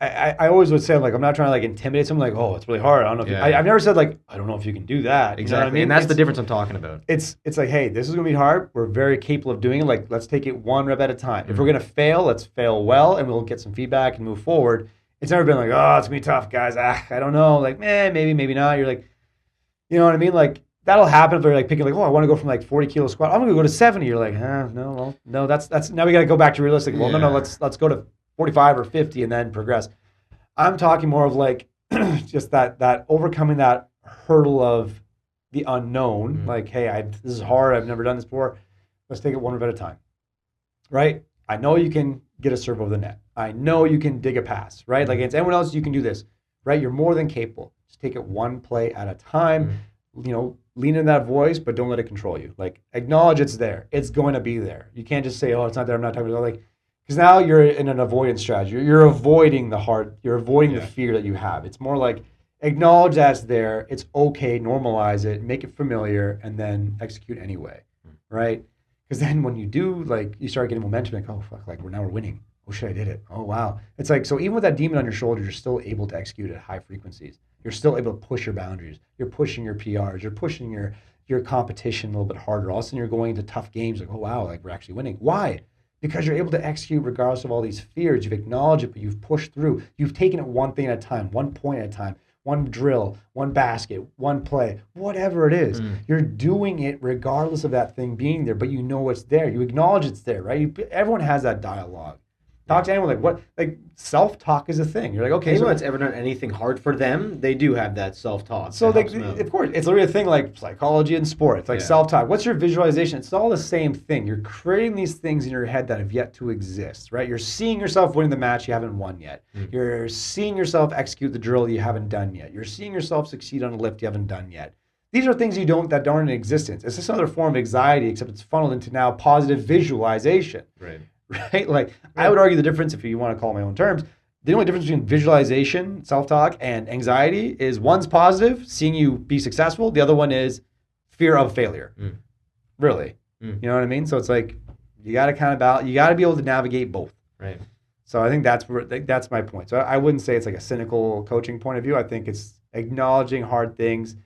I always would say, like, I'm not trying to like intimidate someone, like, oh, it's really hard. I don't know if I've never said like, I don't know if you can do that. Exactly. You know what I mean? And that's the difference I'm talking about. It's like, hey, this is going to be hard. We're very capable of doing it. Like, let's take it one rep at a time. If we're going to fail, let's fail well and we'll get some feedback and move forward. It's never been like, oh, it's going to be tough, guys. I don't know. Like, maybe, maybe not. You're like, you know what I mean? Like, that'll happen if they're like picking like, oh, I want to go from like 40 kilo squat. I'm going to go to 70. You're like, no, that's now we got to go back to realistic. Well, no, let's go to 45 or 50 and then progress. I'm talking more of like just that overcoming that hurdle of the unknown. Like, hey, this is hard. I've never done this before. Let's take it one rep at a time, right? I know you can get a serve over the net. I know you can dig a pass, right? Like against anyone else, you can do this, right? You're more than capable. Just take it one play at a time. Lean in that voice, but don't let it control you. Like, acknowledge it's there. It's going to be there. You can't just say, oh, it's not there. I'm not talking about it. Like, because now you're in an avoidance strategy. You're avoiding the fear that you have. It's more like acknowledge that's there. It's okay. Normalize it. Make it familiar, and then execute anyway, right? Because then when you do, like, you start getting momentum. Like, oh fuck, like we're winning. Oh shit, I did it. Oh wow. It's like, so even with that demon on your shoulder, you're still able to execute at high frequencies. You're still able to push your boundaries. You're pushing your PRs. You're pushing your competition a little bit harder. All of a sudden, you're going into tough games. Like, oh wow, like we're actually winning. Why? because you're able to execute regardless of all these fears. You've acknowledged it, but you've pushed through. You've taken it one thing at a time, one point at a time, one drill, one basket, one play, whatever it is. You're doing it regardless of that thing being there, but you know it's there. You acknowledge it's there, right? Everyone has that dialogue. Talk to anyone self-talk is a thing. You're like, okay, anyone that's ever done anything hard for them, they do have that self-talk. So of course, it's literally a thing like psychology and sport. It's like self-talk. What's your visualization? It's all the same thing. You're creating these things in your head that have yet to exist, right? You're seeing yourself winning the match you haven't won yet. You're seeing yourself execute the drill you haven't done yet. You're seeing yourself succeed on a lift you haven't done yet. These are things that aren't in existence. It's just another form of anxiety, except it's funneled into now positive visualization. Right? Like, I would argue the difference, if you want to call it my own terms, the only difference between visualization, self-talk, and anxiety is one's positive, seeing you be successful. The other one is fear of failure. Really. You know what I mean? So it's like, you got to you got to be able to navigate both. Right. So I think that's my point. So I wouldn't say it's like a cynical coaching point of view. I think it's acknowledging hard things,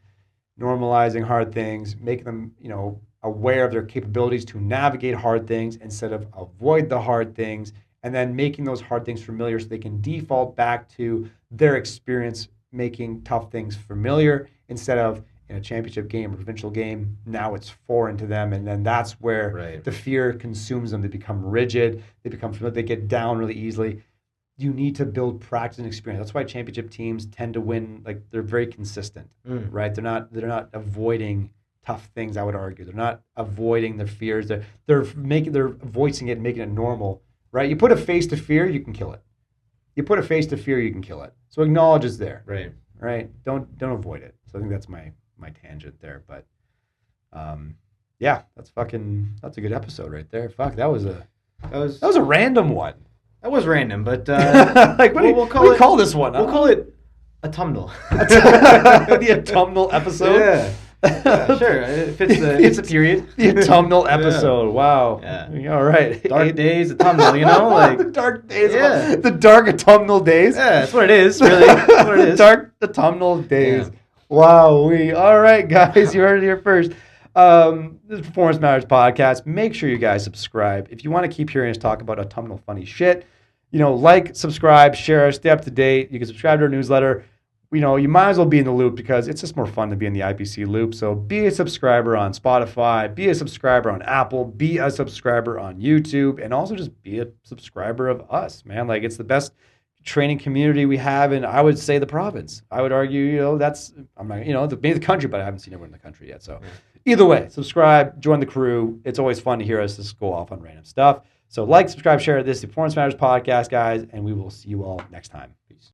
normalizing hard things, making them, aware of their capabilities to navigate hard things instead of avoid the hard things, and then making those hard things familiar so they can default back to their experience making tough things familiar instead of in a championship game or provincial game, now it's foreign to them, and then that's where the fear consumes them. They become rigid, they get down really easily. You need to build practice and experience. That's why championship teams tend to win, like they're very consistent, right? They're not avoiding tough things, I would argue. They're not avoiding their fears. They're voicing it and making it normal, right? You put a face to fear, you can kill it. You put a face to fear, you can kill it. So acknowledge it's there. Right? Don't avoid it. So I think that's my tangent there. But that's a good episode right there. Fuck, that was a random one. That was random, but we'll call this one? We'll call it autumnal. The autumnal episode? Yeah. Sure. It fits the period. The autumnal episode. Wow. Yeah. All right. Dark days, autumnal, like the dark days. Yeah. The dark autumnal days. Yeah, that's what it is, really. That's what it is. Dark autumnal days. Yeah. Wow. All right, guys. You heard it here first. This is Performance Matters Podcast. Make sure you guys subscribe. If you want to keep hearing us talk about autumnal funny shit, like, subscribe, share, stay up to date. You can subscribe to our newsletter. You might as well be in the loop because it's just more fun to be in the IPC loop. So be a subscriber on Spotify, be a subscriber on Apple, be a subscriber on YouTube, and also just be a subscriber of us, man. Like, it's the best training community we have in, I would say, the province. I would argue, maybe the country, but I haven't seen everyone in the country yet. So either way, subscribe, join the crew. It's always fun to hear us just go off on random stuff. So like, subscribe, share. This is the Performance Matters Podcast, guys, and we will see you all next time. Peace.